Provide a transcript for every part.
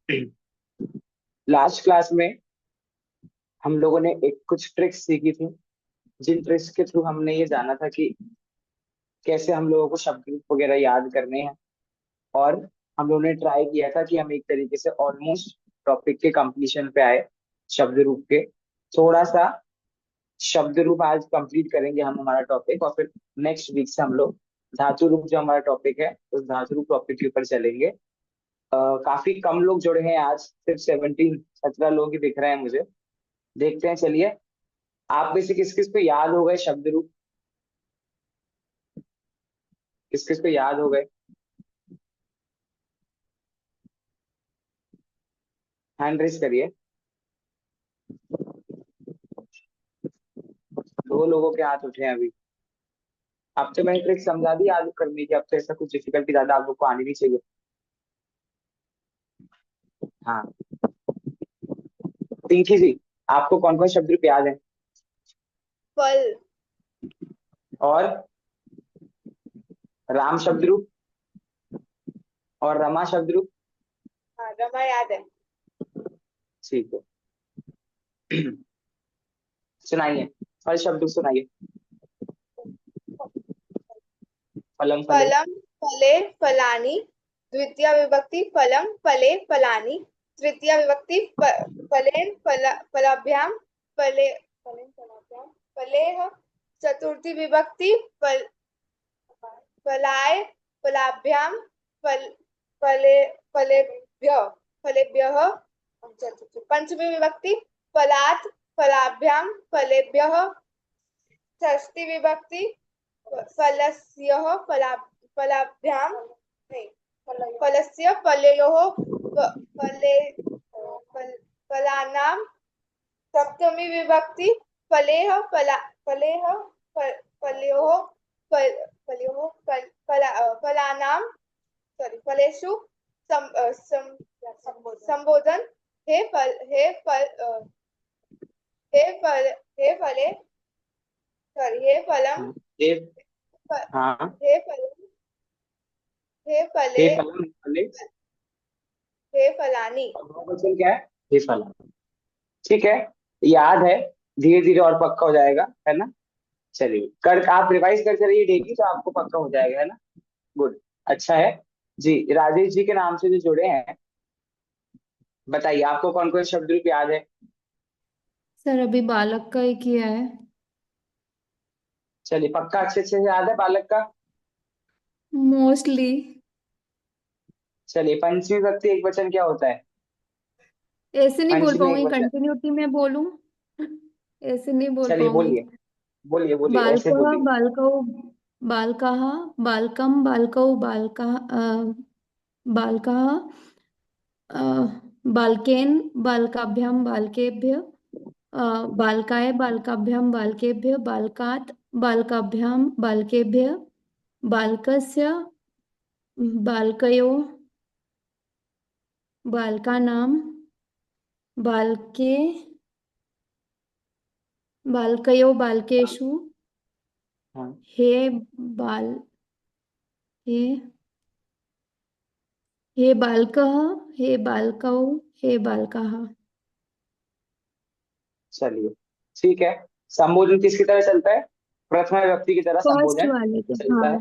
Last class में हम लोगों ने एक कुछ ट्रिक्स सीखी थी, जिन ट्रिक्स के थ्रू हमने ये जाना था कि कैसे हम लोगों को शब्द वगैरह याद करने हैं। और हम लोगों ने ट्राई किया था कि हम एक तरीके से ऑलमोस्ट टॉपिक के कंप्लीशन पे आए, शब्द रूप के। थोड़ा सा शब्द रूप आज कंप्लीट करेंगे हम हमारा टॉपिक, और फिर नेक्स्ट वीक से हम लोग धातु रूप जो हमारा टॉपिक है उस धातु रूप टॉपिक के ऊपर चलेंगे। काफी कम लोग जुड़े हैं आज, सिर्फ 17-17 लोग ही दिख रहे हैं मुझे। देखते हैं, चलिए। आप में से किस किस को याद हो गए शब्द रूप? किस किस को याद हो गए? हैंड रेस करिए। दो लोगों के हाथ उठे हैं अभी। अब तो मैंने ट्रिक समझा दी याद करने की, अब तो ऐसा कुछ डिफिकल्टी ज्यादा आप लोग को आनी नहीं चाहिए। हाँ, पिंकी जी, आपको कौन कौन शब्द रूप याद है? फल। और राम शब्द रूप, और रमा शब्द रूप। हाँ, रमा याद है। ठीक है। सुनाइए, फल शब्द रूप सुनाइए। फलम फले। फलम फले फलानी, द्वितीय विभक्ति फलम फले फलानी, तृतीय विभक्ति फलेन फलाभ्याम फले फलेन फलाभ्याम फलेह, चतुर्थी विभक्ति फलाय फलाभ्याम फल फले फलेभ्य फलेभ्यः, पंचमी विभक्ति फलात् फलाभ्याम फलेभ्यः, षष्ठी विभक्ति फलस्यः फलाभ्याम नहीं, फलस्य फलयोः फले फलानां, सप्तमी विभक्ति फलेह फलेह फलयोः फलयोः फलानां, सॉरी, फलेषु संबोधन। हे फल हे फल हे फल हे फले, सॉरी, हे फलम हाँ, हाँ। हे फलम हे हे फले फलम फले। हे फलानी। और बहुवचन क्या है? हे फला। ठीक है, याद है। धीरे धीरे और पक्का हो जाएगा, है ना? चलिए, कर आप रिवाइज करते रहिए डेली, तो आपको पक्का हो जाएगा, है ना? गुड। अच्छा है। जी, राजेश जी के नाम से जो जुड़े हैं, बताइए आपको कौन कौन शब्द रूप याद है? सर अभी बालक का ही किया है। चलिए, पक्का अच्छे अच्छे से याद है बालक का? मोस्टली। चलिए, पंचमी विभक्ति एक वचन क्या होता है? ऐसे नहीं बोल पंचमी एक पाऊंगी, वचन। कंटिन्यूटी में बोलूं? ऐसे नहीं बोल चलिए पाऊंगी। बोलिए, बोलिए बोलिए, ऐसे बालकः बोलिए। बालकौ बालकाः बालकं बालकौ बालकाः बालकाः बालकेन बालकाभ्यां बालकेभ्य बालकाय बालकाभ्यां बालकेभ्य बालकात् बालकाभ्यां बालकेभ्य बालकस्य बालकयोः बालकानां बालके बालकयोः हाँ, बालकेषु हाँ। हे बाल हे हे बालकः हे बालकौ हे बालकाः। चलिए, ठीक है। संबोधन किसकी तरह चलता है? प्रथमा विभक्ति की तरह फर्स्ट संबोधन वाले के, चलता हाँ।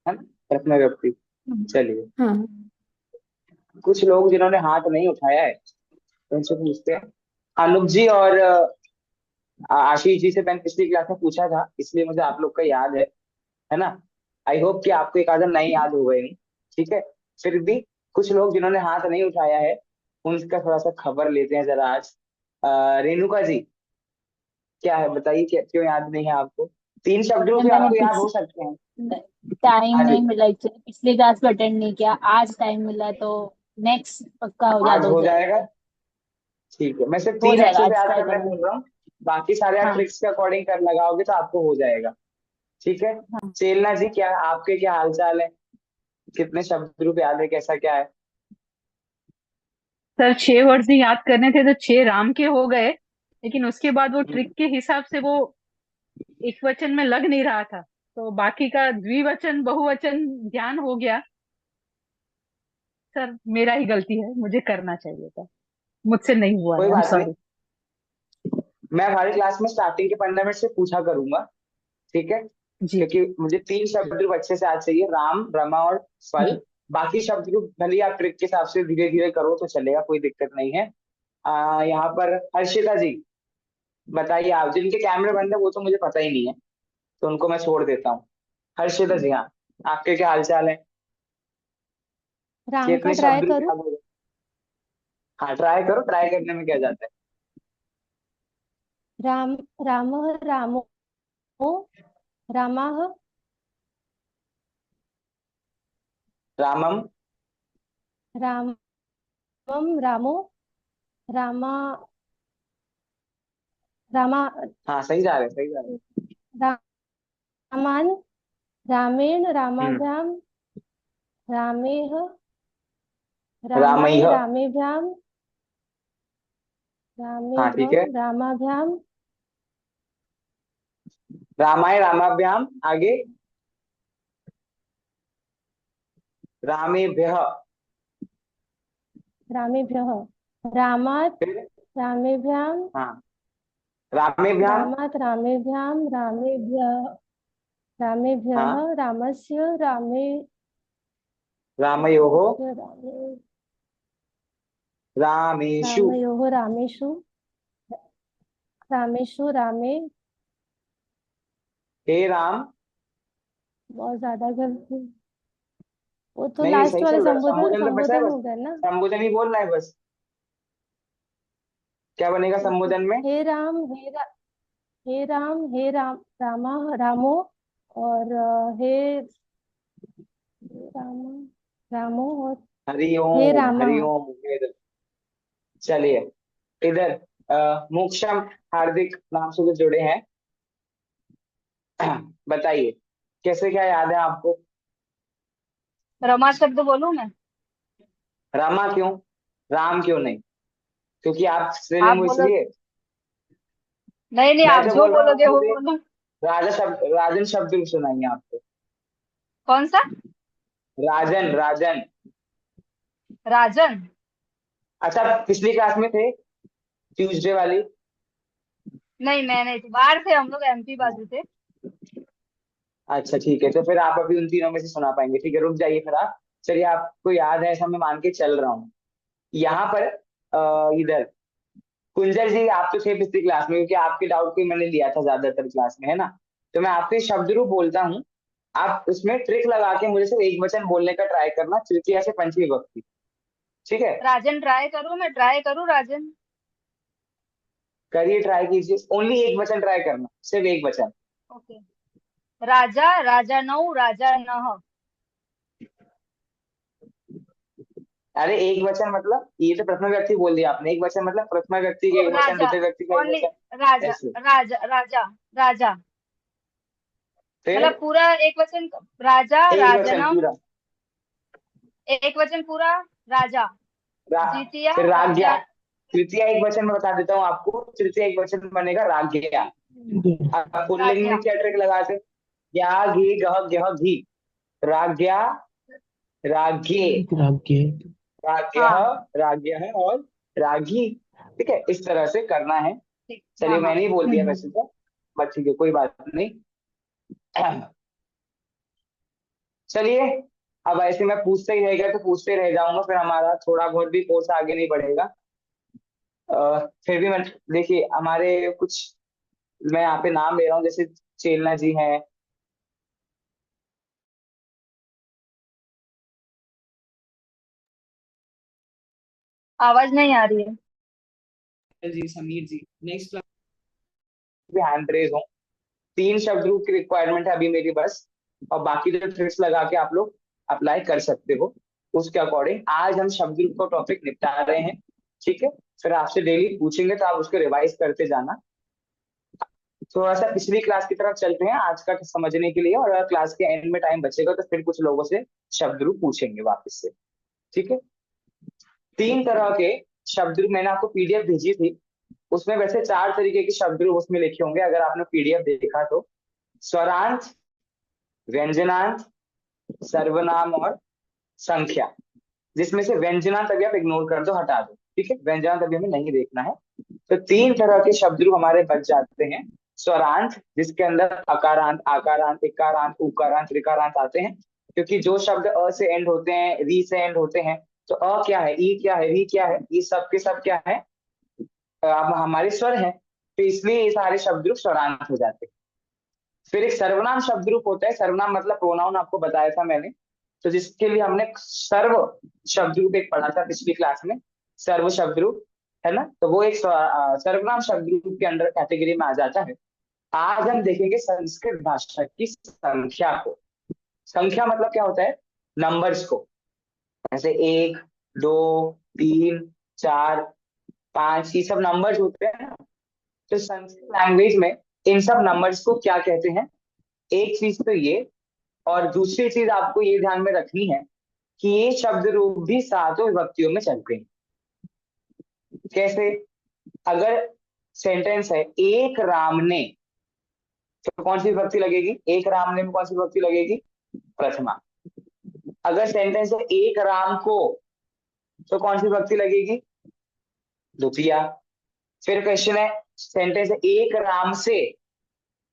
है ना? प्रथमा विभक्ति। चलिए, हाँ। कुछ लोग जिन्होंने हाथ नहीं उठाया है उनसे पूछते हैं। अनूप जी और आशीष जी से मैंने पिछली क्लास में पूछा था, इसलिए मुझे आप लोग का याद है ना? आई होप कि आपको एक आदम नहीं याद हो गए नहीं। ठीक है, फिर भी कुछ लोग जिन्होंने हाथ नहीं उठाया है उनका थोड़ा सा खबर लेते हैं जरा आज। रेणुका जी, क्या है बताइए, क्यों याद नहीं है आपको? तीन शब्दों सर भी मैंने आपको याद हो पिछ सकते हैं। टाइम हाँ जी। नहीं मिला, एक्चुअली पिछले क्लास को अटेंड नहीं किया, आज टाइम मिला तो नेक्स्ट पक्का हो याद आज हो हो जाएगा। जाएगा। ठीक है, मैं सिर्फ हो तीन जाएगा, अच्छे से आज याद ट्राई करने करूंगी। बोल रहा हूँ। बाकी सारे आप हाँ। ट्रिक्स के अकॉर्डिंग कर लगाओगे तो आपको हो जाएगा। ठीक है। हाँ चेलना जी, क्या आपके क्या हाल चाल है? कितने शब्द रूप याद है, कैसा क्या है? सर 6 वर्ड ही याद करने थे तो 6 राम के हो गए, लेकिन उसके बाद वो हम्म, ट्रिक के हिसाब से वो एक वचन में लग नहीं रहा था, तो बाकी का द्विवचन बहुवचन ध्यान हो गया। सर मेरा ही गलती है, मुझे करना चाहिए था, मुझसे नहीं हुआ है, कोई आई एम बात नहीं, सॉरी। मैं हमारी क्लास में स्टार्टिंग के 15 मिनट से पूछा करूंगा, ठीक है? जी क्योंकि मुझे 3 शब्द ग्रुप अच्छे से आज चाहिए, राम, रमा और फल। जी बाकी शब्द ग्रुप भले ही आप ट्रिक के हिसाब से धीरे धीरे करो तो चलेगा, कोई दिक्कत नहीं है। यहाँ पर हर्षिता जी, बताइए आप, जिनके कैमरे बंद है वो तो मुझे पता ही नहीं है, तो उनको मैं छोड़ देता हूँ। हर्षिता जी, हाँ, आपके क्या हाल चाल है? कि राम का इतने ट्राई शब्द ग्रुप करूं। याद हो गए? हाँ ट्राई करो, ट्राई करने में क्या जाता है। राम, रामः रामो, रामाः, रामम, रामं रामो, रामा, रामा, हाँ सही जा रहे हैं, सही जा रहे हैं। रामान, रामेण हम्म, रामाभ्याम, रामेह, रामाय रामैह, रामेभ्याम, हाँ ठीक है। रामाभ्याम, रामाय रामाभ्याम, आगे रामेभ्यः, रामेभ्यः, रामात् फिर रामेभ्याम, हाँ रामेभ्याम, रामात् रामेभ्याम, रामेभ्यः, हाँ रामस्य रामयोः, रामे, रामेषु, रामयोः रामेषु, रामेषु रामे। हे राम। बहुत ज्यादा गलती। वो तो नहीं नहीं, लास्ट सही वाले चल रहा है, संबोधन संबोधन तो बचा है संबोधन बस, हो गया ना। संबोधन ही बोलना है बस। क्या बनेगा संबोधन में? हे राम, हे राम, रामा रामो, और हे राम, रामो, और हे रामा। हरि ओम वेद। चलिए, इधर मोक्षम हार्दिक नाम से जो जुड़े हैं, बताइए कैसे, क्या याद है आपको? रमा शब्द बोलूं मैं? रामा क्यों, राम क्यों नहीं? क्योंकि आप आप स्त्रीलिंग हो बोलो। इसलिए। नहीं नहीं, मैं आप जो जो बोल रहा हूँ बोलोगे वो मुझे बोलो। राजा शब्द, राजन शब्द भी सुनाइए आपको। कौन सा? राजन, राजन। राजन? अच्छा, पिछली क्लास में थे, ट्यूसडे वाली। नहीं, मैं नहीं थी, बाहर थे हम लोग, एमपी बाजू थे। अच्छा ठीक है, तो फिर आप अभी उन तीनों में से सुना पाएंगे, ठीक है, रुक जाइए फिर आप। चलिए, आपको याद है ऐसा मैं मान के चल रहा हूँ। यहाँ पर इधर कुंजल जी, आप तो थे पिछली क्लास में, क्योंकि आपके डाउट को मैंने लिया था ज्यादातर क्लास में, है ना? तो मैं आपसे शब्द रूप बोलता हूँ, आप उसमें ट्रिक लगा के मुझे सिर्फ एक वचन बोलने का ट्राई करना, तृतीया से पंचमी विभक्ति, ठीक है? राजन ट्राई करूं? मैं ट्राई करूं राजन? करिए, ट्राई कीजिए, ओनली एक वचन ट्राई करना, सिर्फ एक वचन। ओके। राजा, राजा नौ, राजा नह। अरे एक वचन मतलब ये तो प्रथमा व्यक्ति बोल दिया आपने, एक वचन मतलब प्रथमा व्यक्ति का ओ, एक वचन, राजा। द्वितीय व्यक्ति का एक ओनली वचन, राजा। ऐसे। राजा राजा। राजा फिर मतलब पूरा एक वचन। राजा, एक वचन राजनम। पूरा, एक वचन पूरा। राजा। रा, द्वितीय फिर राज्ञा। राजा। तृतीय एक वचन में बता देता हूँ आपको, तृतीय एक वचन बनेगा राज्ञा। अब पुल्लिंग में राज्ञा। क्या ट्रिक लगाते? या घी गह गह घी, राज्ञा, राज्ञे, राज्ञ, हाँ। राज्ञ और रागी, ठीक है, इस तरह से करना है। ठीक, हाँ चलिए, हाँ। मैंने ही बोल दिया वैसे तो, बट ठीक है, कोई बात नहीं। चलिए, अब ऐसे मैं पूछते ही रह गया तो पूछते रह जाऊंगा, फिर हमारा थोड़ा बहुत भी कोर्स आगे नहीं बढ़ेगा। फिर भी मैं, देखिए हमारे कुछ, मैं यहाँ पे नाम ले रहा हूँ, जैसे चेलना जी हैं, आवाज नहीं आ रही है। जी, समीर जी, नेक्स्ट क्लास पे हैंड रेज हो। 3 शब्द ग्रुप की रिक्वायरमेंट है अभी मेरी बस, और बाकी जो ट्रिक्स लगा के आप लोग अप्लाई कर सकते हो उसके अकॉर्डिंग। आज हम शब्द ग्रुप का टॉपिक निपटा रहे हैं, ठीक है? फिर आपसे डेली पूछेंगे तो आप उसको रिवाइज करते जाना। थोड़ा सा पिछली क्लास की तरफ चलते हैं आज का समझने के लिए, और अगर क्लास के एंड में टाइम बचेगा तो फिर कुछ लोगों से शब्द ग्रुप पूछेंगे वापस से, ठीक है? 3 तरह के शब्द ग्रुप मैंने आपको पीडीएफ भेजी थी, उसमें वैसे 4 तरीके के शब्द ग्रुप उसमें लिखे होंगे अगर आपने पीडीएफ देखा तो। स्वरांत, व्यंजनांत, सर्वनाम और संख्या, जिसमें से व्यंजनांत आप इग्नोर कर दो, हटा दो, ठीक है, व्यंजनांत हमें नहीं देखना है। तो 3 तरह के शब्द रूप हमारे बच जाते हैं। स्वरांत, जिसके अंदर अकारांत, आकारांत, इकारांत, उकारांत, ऋकारांत आते हैं, क्योंकि जो शब्द अ से एंड होते हैं, री से एंड होते हैं, तो अ क्या है, ई क्या है, री क्या है, ये सब के सब क्या है, अब हमारे स्वर हैं, तो इसलिए ये सारे शब्द रूप स्वरांत हो जाते हैं। फिर एक सर्वनाम शब्द रूप होता है। सर्वनाम मतलब प्रोनाउन, आपको बताया था मैंने, तो जिसके लिए हमने सर्व शब्द रूप एक पढ़ा था पिछली क्लास में, सर्व शब्द रूप, है ना, तो वो एक सर्वनाम शब्द रूप के अंडर कैटेगरी में आ जाता है। आज हम देखेंगे संस्कृत भाषा की संख्या को। संख्या मतलब क्या होता है, नंबर्स को, जैसे 1, 2, 3, 4, 5, ये सब नंबर्स होते हैं ना। तो संस्कृत लैंग्वेज में इन सब नंबर्स को क्या कहते हैं, एक चीज तो ये, और दूसरी चीज आपको ये ध्यान में रखनी है कि ये शब्द रूप भी सातों विभक्तियों में चलते हैं। कैसे, अगर सेंटेंस है एक राम ने, तो कौन सी विभक्ति लगेगी, एक राम ने में कौन सी विभक्ति लगेगी, प्रथमा। अगर सेंटेंस है एक राम को, तो कौन सी विभक्ति लगेगी, द्वितीया। फिर क्वेश्चन है सेंटेंस है एक राम से,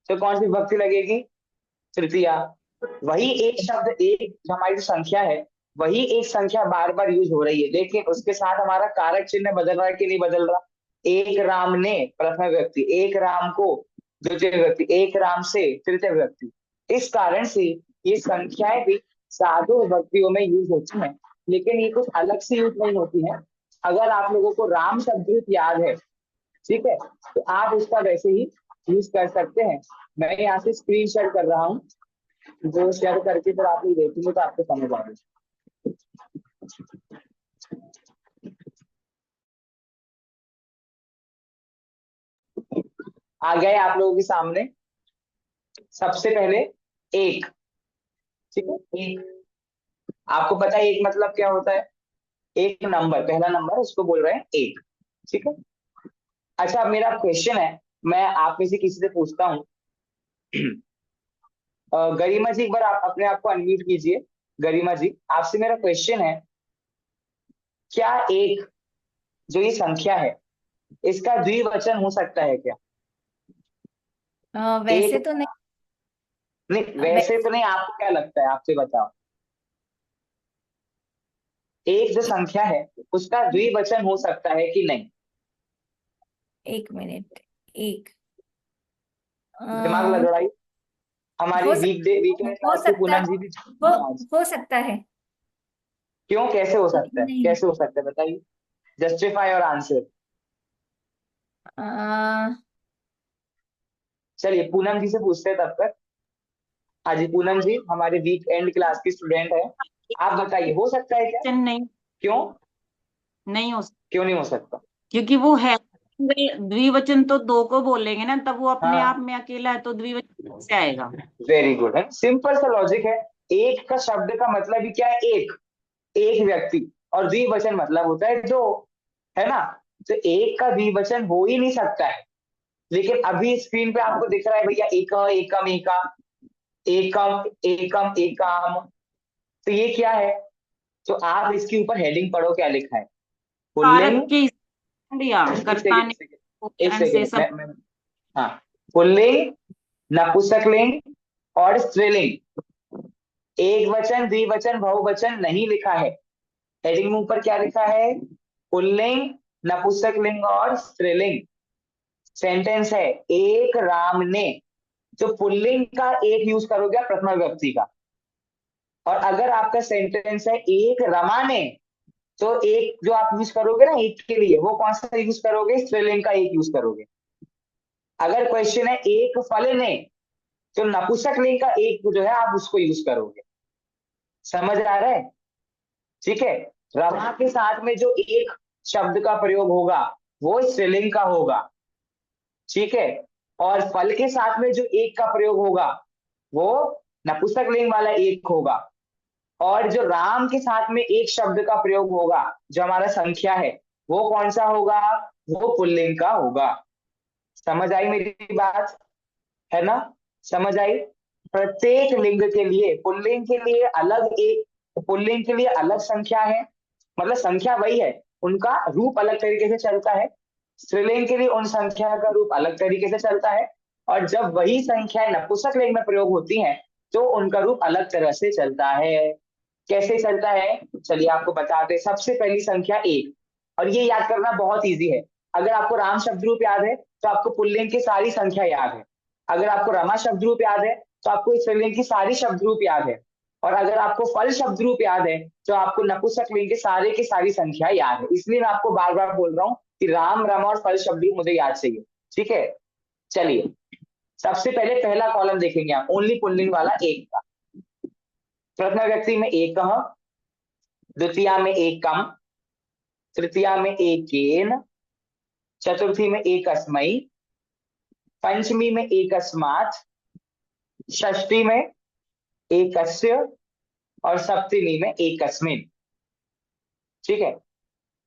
तो कौन सी विभक्ति लगेगी, तृतीया। वही एक शब्द, एक जो हमारी जो संख्या है, वही एक संख्या बार बार यूज हो रही है, लेकिन उसके साथ हमारा कारक चिन्ह बदल रहा है कि नहीं बदल रहा। एक राम ने प्रथम व्यक्ति, एक राम को द्वितीय व्यक्ति, एक राम से तृतीय व्यक्ति। इस कारण से ये संख्याएं भी सातों विभक्तियों में यूज होती हैं, लेकिन ये कुछ अलग से यूज नहीं होती हैं। अगर आप लोगों को राम शब्द याद है, ठीक है, तो आप उसका वैसे ही यूज कर सकते हैं। मैं यहाँ से स्क्रीन शेयर कर रहा हूँ, जो शेयर करके फिर आप लोग देखेंगे तो आपको समझ आ जाएगा। आ गया है आप लोगों के सामने। सबसे पहले एक, ठीक है, एक, आपको पता है एक मतलब क्या होता है, एक नंबर, पहला नंबर उसको बोल रहे हैं एक, ठीक है। अच्छा, अब मेरा क्वेश्चन है, मैं आप में से किसी से पूछता हूँ, गरिमा जी एक बार आप अपने आप को अनम्यूट कीजिए। गरिमा जी, आपसे मेरा क्वेश्चन है, क्या एक जो ये संख्या है, इसका द्विवचन हो सकता है क्या? वैसे एक, तो नहीं। नहीं वैसे तो नहीं, आपको क्या लगता है, आपसे बताओ, एक जो संख्या है उसका द्विवचन हो सकता है कि नहीं? एक मिनट। एक दिमाग अ, लगाई, हमारी हो सक, वीकनेस हो आज की सकता पूनम है। जी भी हो आज। हो सकता है। क्यों, कैसे हो सकता है, नहीं। कैसे हो सकता है, बताइए, जस्टिफाई और आंसर। अ, चलिए पूनम जी से पूछते हैं तब तक। हाँ जी, पूनम जी हमारे वीक एंड क्लास की स्टूडेंट है, आप बताइए, हो सकता है क्या? नहीं, क्यों, नहीं हो सकता, क्यों नहीं हो सकता? क्योंकि वो है द्विवचन तो दो को बोलेंगे ना, तब वो अपने आप हाँ, में अकेला है तो द्विवचन से आएगा। वेरी गुड है, सिंपल सा लॉजिक है। एक का शब्द का मतलब ही क्या है, एक, एक व्यक्ति, और द्विवचन मतलब होता है दो, है ना, तो एक का द्विवचन हो ही नहीं सकता है। लेकिन अभी स्क्रीन पे आपको दिख रहा है भैया, एक, एकम, एका, एकम, एकम, एकाम, तो ये क्या है? तो आप इसके ऊपर हेडिंग पढ़ो, क्या लिखा है, पुल्लिंग। कारक के दिया एक सेकेंड, कर्ता एक ने सेकेंड, एक उच्चारण से सेकेंड, सब। मैं हाँ, पुल्लिंग, नपुंसकलिंग और स्त्रीलिंग, एक वचन, द्विवचन, बहुवचन नहीं लिखा है। हेडिंग में ऊपर क्या लिखा है, पुल्लिंग, नपुंसकलिंग और स्त्रीलिंग। सेंटेंस है एक राम ने, तो पुल्लिंग का एक यूज करोगे आप प्रथमा विभक्ति का, और अगर आपका सेंटेंस है एक रमा ने, तो एक जो आप यूज करोगे ना एक के लिए, वो कौन सा यूज करोगे, स्त्रीलिंग का एक यूज करोगे। अगर क्वेश्चन है एक फल ने, तो नपुंसकलिंग का एक जो है आप उसको यूज करोगे। समझ आ रहा है, ठीक है। रमा के साथ में जो एक शब्द का प्रयोग होगा वो स्त्रीलिंग का होगा, ठीक है, और फल के साथ में जो एक का प्रयोग होगा वो नपुंसकलिंग वाला एक होगा, और जो राम के साथ में एक शब्द का प्रयोग होगा जो हमारा संख्या है, वो कौन सा होगा, वो पुल्लिंग का होगा। समझ आई मेरी बात, है ना, समझ आई। प्रत्येक लिंग के लिए, पुल्लिंग के लिए अलग एक, पुल्लिंग के लिए अलग संख्या है, मतलब संख्या वही है, उनका रूप अलग तरीके से चलता है। स्त्रीलिंग के लिए उन संख्या का रूप अलग तरीके से चलता है, और जब वही संख्याएं नपुंसक लिंग में प्रयोग होती हैं तो उनका रूप अलग तरह से चलता है। कैसे चलता है, चलिए आपको बताते हैं। सबसे पहली संख्या 1, और ये याद करना बहुत इजी है। अगर आपको राम शब्द रूप याद है तो आपको पुल्लिंग की सारी संख्या याद है। अगर आपको रमा शब्द रूप याद है तो आपको स्त्रीलिंग की सारी शब्द रूप याद है। और अगर आपको फल शब्द रूप याद है तो आपको नपुंसक लिंग की सारी संख्या याद है। इसलिए मैं आपको बार बार बोल रहा हूँ कि राम, रमा और फल शब्द रूप मुझे याद चाहिए। ठीक है, चलिए सबसे पहले पहला कॉलम देखेंगे आप, ओनली पुल्लिंग वाला 1 का। प्रथम व्यक्ति में एकः, द्वितीया में एकम, तृतीया में एकेन, चतुर्थी में एकस्मै, पंचमी में एकस्मात्, षष्ठी में एकस्य और सप्तमी में एकस्मिन्। ठीक है,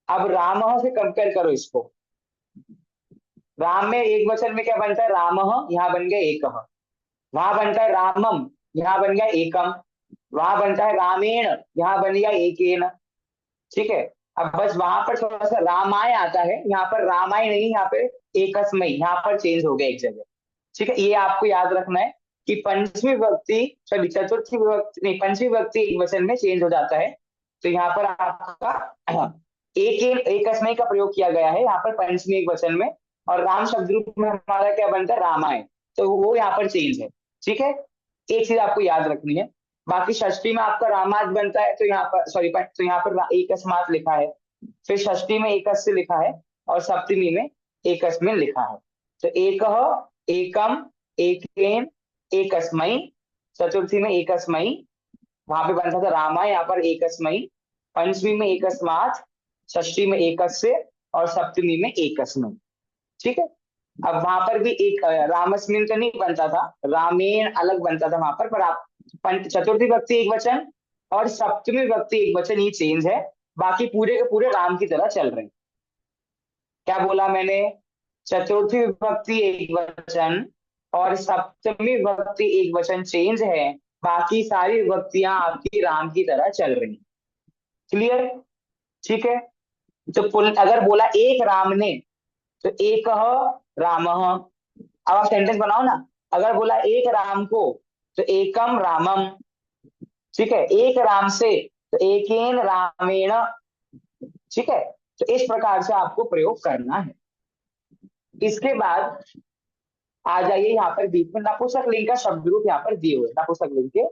अब रामः से कंपेयर करो इसको। राम में एक वचन में क्या बनता है, रामः, यहाँ बन गया एकः। वहां बनता है रामम, यहाँ बन गया एकम। वहां बनता है रामेण, यहाँ बन गया एकेन। ठीक है, अब बस वहां पर थोड़ा सा रामाय आता है, यहाँ पर रामाय नहीं, यहाँ पे एकस्मै, यहाँ पर चेंज हो गया एक जगह। ठीक है, ये आपको याद रखना है कि पंचमी विभक्ति, सॉरी चतुर्थी विभक्ति नहीं, पंचमी विभक्ति एक वचन में चेंज हो जाता है। तो यहाँ पर आपका एकस्मै का प्रयोग किया गया है यहाँ पर पंचमी एक वचन में, और राम शब्द रूप में हमारा क्या बनता है, रामाय, तो वो यहाँ पर चेंज है। ठीक है, एक चीज आपको याद रखनी है। बाकी षष्ठी में आपका रामात बनता है, तो यहाँ पर सॉरी, तो यहाँ पर एकस्मात् लिखा है, फिर षष्ठी में एकस्य लिखा है, और सप्तमी में एकस्मिन् लिखा है। तो एकः, एकम, एकेन, एकस्मै, चतुर्थी में एकस्मै, वहां पे बनता था रामा, यहाँ पर एकस्मै, पंचमी में एकस्मात्, षष्ठी में एकस्य और सप्तमी में एकस्मै। ठीक है, अब वहां पर भी एक रामस्मिन तो नहीं बनता था, रामेण अलग बनता था वहां पर आप चतुर्थी विभक्ति एक वचन और सप्तमी विभक्ति एक वचन, ये चेंज है। बाकी पूरे के पूरे राम की तरह चल रहे हैं। क्या बोला मैंने, चतुर्थी विभक्ति एक वचन और सप्तमी विभक्ति एक वचन चेंज है, बाकी सारी विभक्तियां आपकी राम की तरह चल रही। क्लियर, ठीक है। तो अगर बोला एक राम ने तो एकः रामः। अब आप सेंटेंस बनाओ ना, अगर बोला एक राम को तो एकम रामम। ठीक है, एक राम से तो एकेन रामेण। ठीक है, तो इस प्रकार से आपको प्रयोग करना है। इसके बाद आ जाइए यहाँ पर बीच में नपुंसक लिंग का शब्द रूप यहाँ पर दिए हुए, नपुंसक लिंग के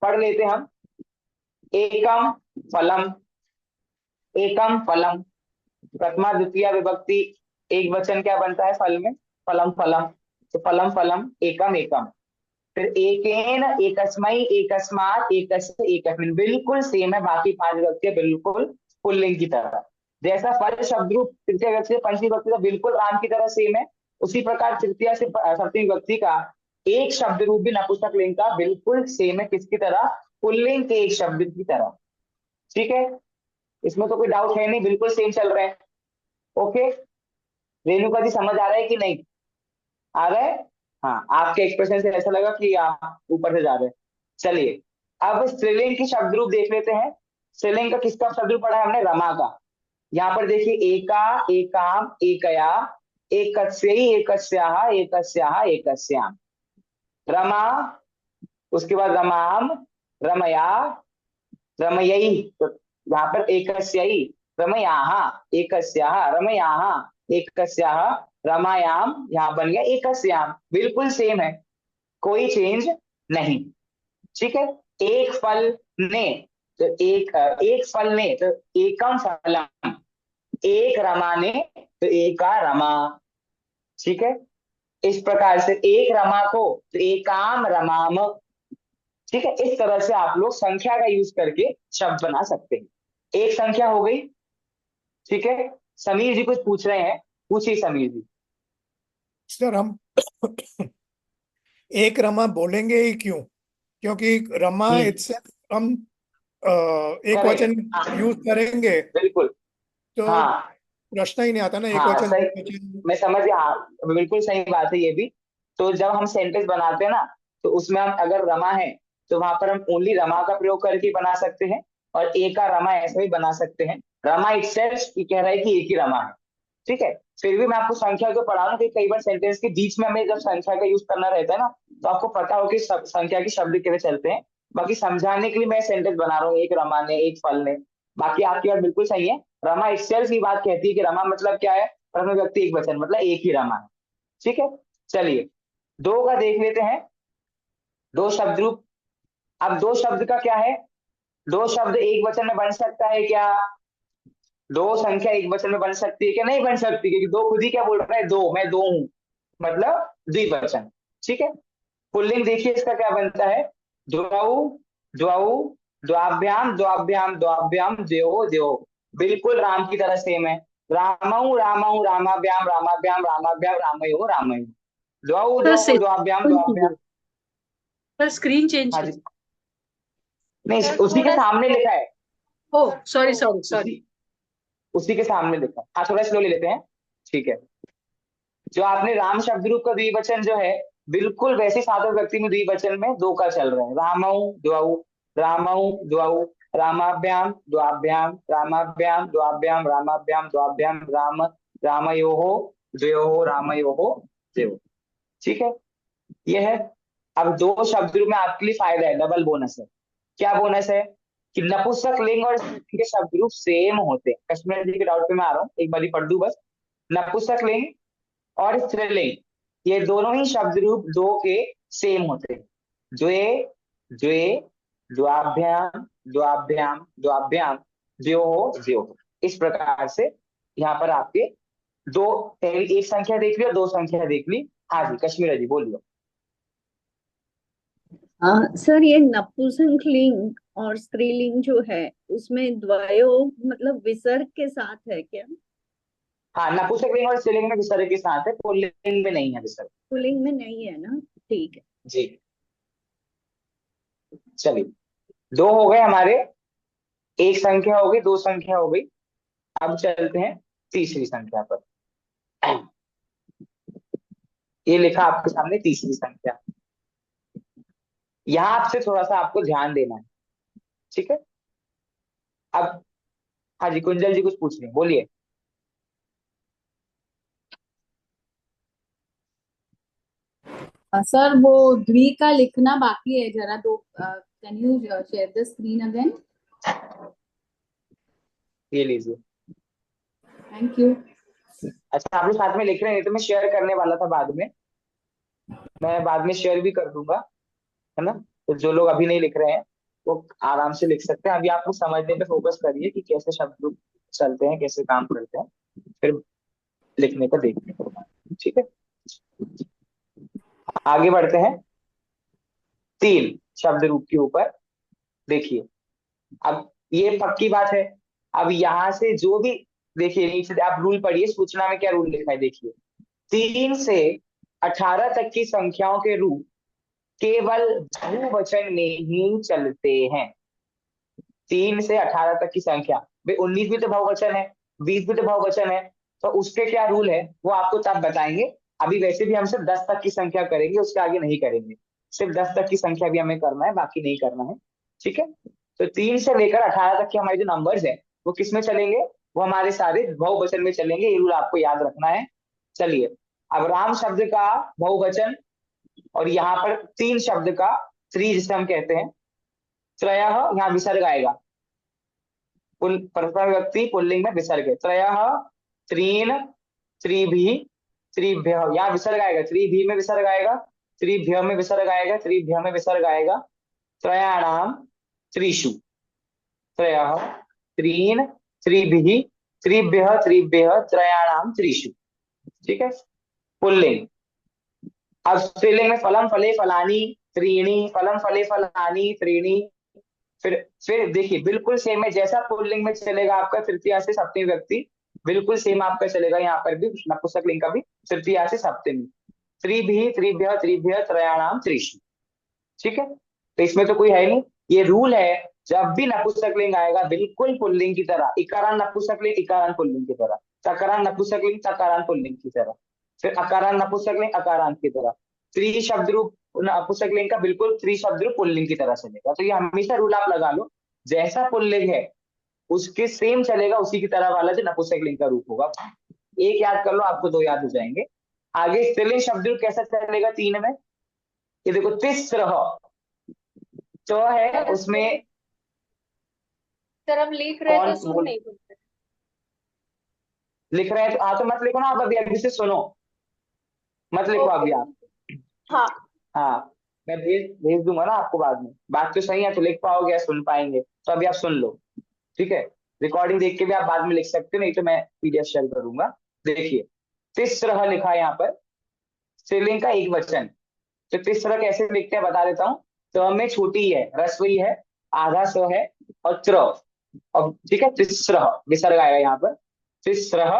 पढ़ लेते हम। एकम फलम, एकम फलम, प्रथमा द्वितीय विभक्ति एक वचन क्या बनता है फल में, फलम फलम, तो फलम फलम, एकम एकम। फिर एकेन, एकस्मै, एकस्मात्, एकस्य, एकस्मिन्, बिल्कुल सेम है बाकी 5 विभक्ति, बिल्कुल पुल्लिंग की तरह। जैसा फल शब्द रूप तृतीय विभक्ति से पंचमी विभक्ति का बिल्कुल राम की तरह सेम है, उसी प्रकार तृतीय से सप्तमी विभक्ति का एक शब्द रूप भी नपुंसक लिंग का बिल्कुल सेम है, किसकी तरह, पुल्लिंग के एक शब्द की तरह। ठीक है, इसमें तो कोई डाउट है नहीं, बिल्कुल सेम चल रहे हैं। ओके, रेणुका जी समझ आ रहा है कि नहीं आ रहा है? हाँ, आपके एक्सप्रेशन से ऐसा लगा कि आप ऊपर से जा रहे हैं। चलिए अब स्त्रीलिंग की शब्द रूप देख लेते हैं। स्त्रीलिंग का किसका शब्द रूप पढ़ा है हमने, रमा का। यहाँ पर देखिए, एका, एकाम, एकया, एकस्यै, एकस्याः, एकस्याः, एकस्याम्। रमा, उसके बाद रमाम, रमया, रमयै, तो यहाँ पर एकस्यै, रमयाः, एकस्याः, रमयाः, एकस्याः, रमायाम, यहाँ बन गया एकस्याम। बिल्कुल सेम है, कोई चेंज नहीं। ठीक है, एक फल ने तो एक फल ने तो एकम फलम, एक रमा ने तो एका रमा। ठीक है, इस प्रकार से एक रमा को तो एकाम रमाम। ठीक है, इस तरह से आप लोग संख्या का यूज करके शब्द बना सकते हैं। एक संख्या हो गई। ठीक है, समीर जी कुछ पूछ रहे हैं, पूछिए समीर जी। सर हम एक रमा बोलेंगे ही क्यों, क्योंकि रमा इटसेल्फ हम एक Correct. वचन यूज करेंगे बिल्कुल, तो हाँ प्रश्न ही नहीं आता ना, एक हाँ वचन सही, दो वचन। मैं समझ गया, हाँ बिल्कुल सही बात है ये भी। तो जब हम सेंटेंस बनाते हैं ना, तो उसमें हम अगर रमा है तो वहां पर हम ओनली रमा का प्रयोग करके बना सकते हैं, और ए का रमा ऐसे भी बना सकते हैं। रमा इटसेल्फ कह रहा है कि एक ही रमा है, ठीक है। फिर भी मैं आपको संख्या को पढ़ा रहा हूँ कि कई बार सेंटेंस के बीच में हमें जब संख्या का यूज करना रहता है ना, तो आपको पता हो कि संख्या के शब्द कैसे चलते हैं। बाकी समझाने के लिए मैं सेंटेंस बना रहा हूँ, एक रमा ने, एक फल ने। बाकी आपकी बात बिल्कुल सही है। रमा इटसेल्फ ही बात कहती है कि रमा मतलब क्या है, प्रथम व्यक्ति एक वचन, मतलब एक ही रमा है, ठीक है। चलिए दो का देख लेते हैं, दो शब्द रूप। अब दो शब्द का क्या है, दो शब्द एक वचन में बन सकता है क्या, दो संख्या एक वचन में बन सकती है क्या, नहीं बन सकती, क्योंकि दो खुद ही क्या बोल रहा है, दो, मैं दो हूं, मतलब द्विवचन, ठीक है। पुल्लिंग देखिए इसका क्या बनता है, द्वौ, द्वौ, द्वाभ्याम, द्वाभ्याम, द्वाभ्याम, द्वयो, द्वयो। बिल्कुल राम की तरह सेम है। रामौ, रामौ, रामाभ्याम, रामाभ्याम, रामाभ्याम, रामयो, रामयो। द्वौ, सर द्वौ, द्वाभ्याम, स्क्रीन द्वाभ्याम। कीजिए, सर स्क्रीन चेंज हाँ जी, कीजिए। नहीं सर उसी के थोड़ा सामने लिखा है, ओह सॉरी सॉरी सॉरी। उसी उसी के सामने लिखा है। हाँ थोड़ा स्लोली लेते हैं, ठीक है। जो आपने राम शब्द रूप का द्विवचन जो है, बिल्कुल वैसे सातों व्यक्ति में द्विवचन में दो का चल रहा है। रामौ, द्वौ, रामौ, द्वौ, रामाभ्याम, द्वाभ्याम, रामाभ्याम, द्वाभ्याम, रामाभ्याम, द्वाभ्याम, राम, रामयोः, द्वयोः, रामयोः, द्वयोः, ठीक है। ये है। अब दो शब्द रूप में आपके लिए फायदा है, डबल बोनस है। क्या बोनस है कि नपुंसक लिंग और स्त्रीलिंग के शब्द रूप सेम होते हैं। कश्मीर जी के डाउट पे मैं आ रहा हूँ, एक बार पढ़ दूं बस। नपुंसक लिंग और स्त्रीलिंग ये दोनों ही शब्द रूप दो के सेम होते हैं। द्वे, द्वे, द्वाभ्याम, द्वाभ्याम, द्वाभ्याम, द्वयोः, द्वयोः। इस प्रकार से यहाँ पर आपके दो, पहली एक संख्या देख ली और दो संख्या देख ली। हाँ जी कश्मीर जी बोलिए। सर ये नपुंसकलिंग और स्त्रीलिंग जो है उसमें द्वयो मतलब विसर्ग के साथ है क्या? हाँ नपुंसक लिंग और स्त्रीलिंग में विसर्ग के साथ है, पुल्लिंग में नहीं है विसर्ग। पुल्लिंग में नहीं है ना, ठीक है। जी चलिए, दो हो गए हमारे, एक संख्या हो गई, दो संख्या हो गई। अब चलते हैं तीसरी संख्या पर। ये लिखा आपके सामने तीसरी संख्या। यहां आपसे थोड़ा सा आपको ध्यान देना है, ठीक है। अब हाँ जी कुंजल जी कुछ पूछ रहे हैं, बोलिए। सर वो द्वि का लिखना बाकी है जरा, दो can you share the screen again? ये लीजिए। Thank you. अच्छा आप लोग साथ में लिख रहे हैं, तो मैं शेयर करने वाला था बाद में, मैं बाद में शेयर भी कर दूंगा, है ना। तो जो लोग अभी नहीं लिख रहे हैं वो आराम से लिख सकते हैं। अभी आप लोग समझने पे फोकस करिए कि कैसे शब्द रूप चलते हैं, कैसे काम करते हैं, फिर लिखने का देखने को, ठीक है। आगे बढ़ते हैं तीन शब्द रूप के ऊपर। देखिए अब ये पक्की बात है। अब यहां से जो भी, देखिए नीचे आप रूल पढ़िए, सूचना में क्या रूल लिखा है देखिए। 3 से 18 तक की संख्याओं के रूप केवल बहुवचन में ही चलते हैं। 3 से 18 तक की संख्या, भाई 19 भी तो बहुवचन है, 20 भी तो बहुवचन है, तो उसके क्या रूल है वो आपको तब बताएंगे। अभी वैसे भी हम सिर्फ 10 तक की संख्या करेंगे, उसके आगे नहीं करेंगे। सिर्फ 10 तक की संख्या भी हमें करना है, बाकी नहीं करना है, ठीक है। तो 3 से लेकर 18 तक के हमारे जो नंबर्स है वो किस में चलेंगे, वो हमारे सारे बहुवचन में चलेंगे। ये रूल आपको याद रखना है। चलिए अब राम शब्द का बहुवचन, और यहाँ पर तीन शब्द का, थ्री जिसे हम कहते हैं, त्रयः यहाँ विसर्ग आएगा, प्रथम व्यक्ति पुल्लिंग में विसर्ग है। त्रयः, त्रीन, त्रिभिः, त्रिभ्यः, यहाँ विसर्ग आएगा, त्रिभिः में विसर्ग आएगा, त्रिभ्यः में विसर्ग आएगा, त्रिभ्यः में विसर्ग आएगा। त्रयाणाम त्रिषु, त्रयः, त्रीन, त्रिभिः, त्रिभ्यः, त्रिभ्यः, त्रयाणाम त्रिषु, ठीक है पुल्लिंग। अब स्त्रीलिंग में फलम फले फलानी त्रीणी, फलम फले फलानी त्रीणी। फिर देखिए बिल्कुल सेम है, जैसा पुल्लिंग में चलेगा आपका तृतीया से सप्तमी व्यक्ति, बिल्कुल सेम आपका चलेगा यहाँ पर भी नपुंसक लिंग का भी तृतीया से सप्तमी। त्रिभिः, त्रिभ्यः, त्रिभ्यः, त्रयाणाम त्रिषु, ठीक है। तो इसमें तो कोई है नहीं, ये रूल है। जब भी नपुंसक लिंग आएगा बिल्कुल पुल्लिंग की तरह, इकारान नपुंसक लिंग इकारान पुल्लिंग की तरह, तकारान नपुंसक लिंग तकारान पुल्लिंग की तरह, फिर अकारान नपुंसक लिंग अकारान की तरह। त्रि शब्द रूप नपुंसक लिंग का बिल्कुल त्रि शब्द रूप पुल्लिंग की तरह चलेगा। तो ये हमेशा रूल आप लगा लो जैसा पुल्लिंग है उसके सेम चलेगा, उसी की तरह वाला जो नपुंसकलिंग का रूप होगा। एक याद कर लो, आपको दो याद हो जाएंगे। आगे स्त्रीलिंग शब्द रूप कैसा चलेगा 3 में? ये देखो तिस्रः, तो है उसमें सर हम लिख रहे कौन तो सुन बोल नहीं सकते। लिख रहे हैं? तो तो मत लिखो ना आप, अभी अभी से सुनो, मत लिखो अभी आप। हाँ हाँ, मैं भेज भेज दूंगा ना आपको बाद में। बात तो सही है, तो लिख पाओगे या सुन पाएंगे? तो अभी आप सुन लो, ठीक है? रिकॉर्डिंग देख के भी आप बाद में लिख सकते हो, नहीं तो मैं पीडीएफ शेयर करूंगा। देखिए, तिस्रः लिखा है यहाँ पर, स्त्रीलिंग का एक वचन। तो तिस्रः कैसे लिखते हैं बता देता हूँ। तो में छोटी है, रस्व ही है, आधा स है, और त्र, और ठीक है, तिस्रः विसर्ग आएगा यहाँ पर। तिस्रः,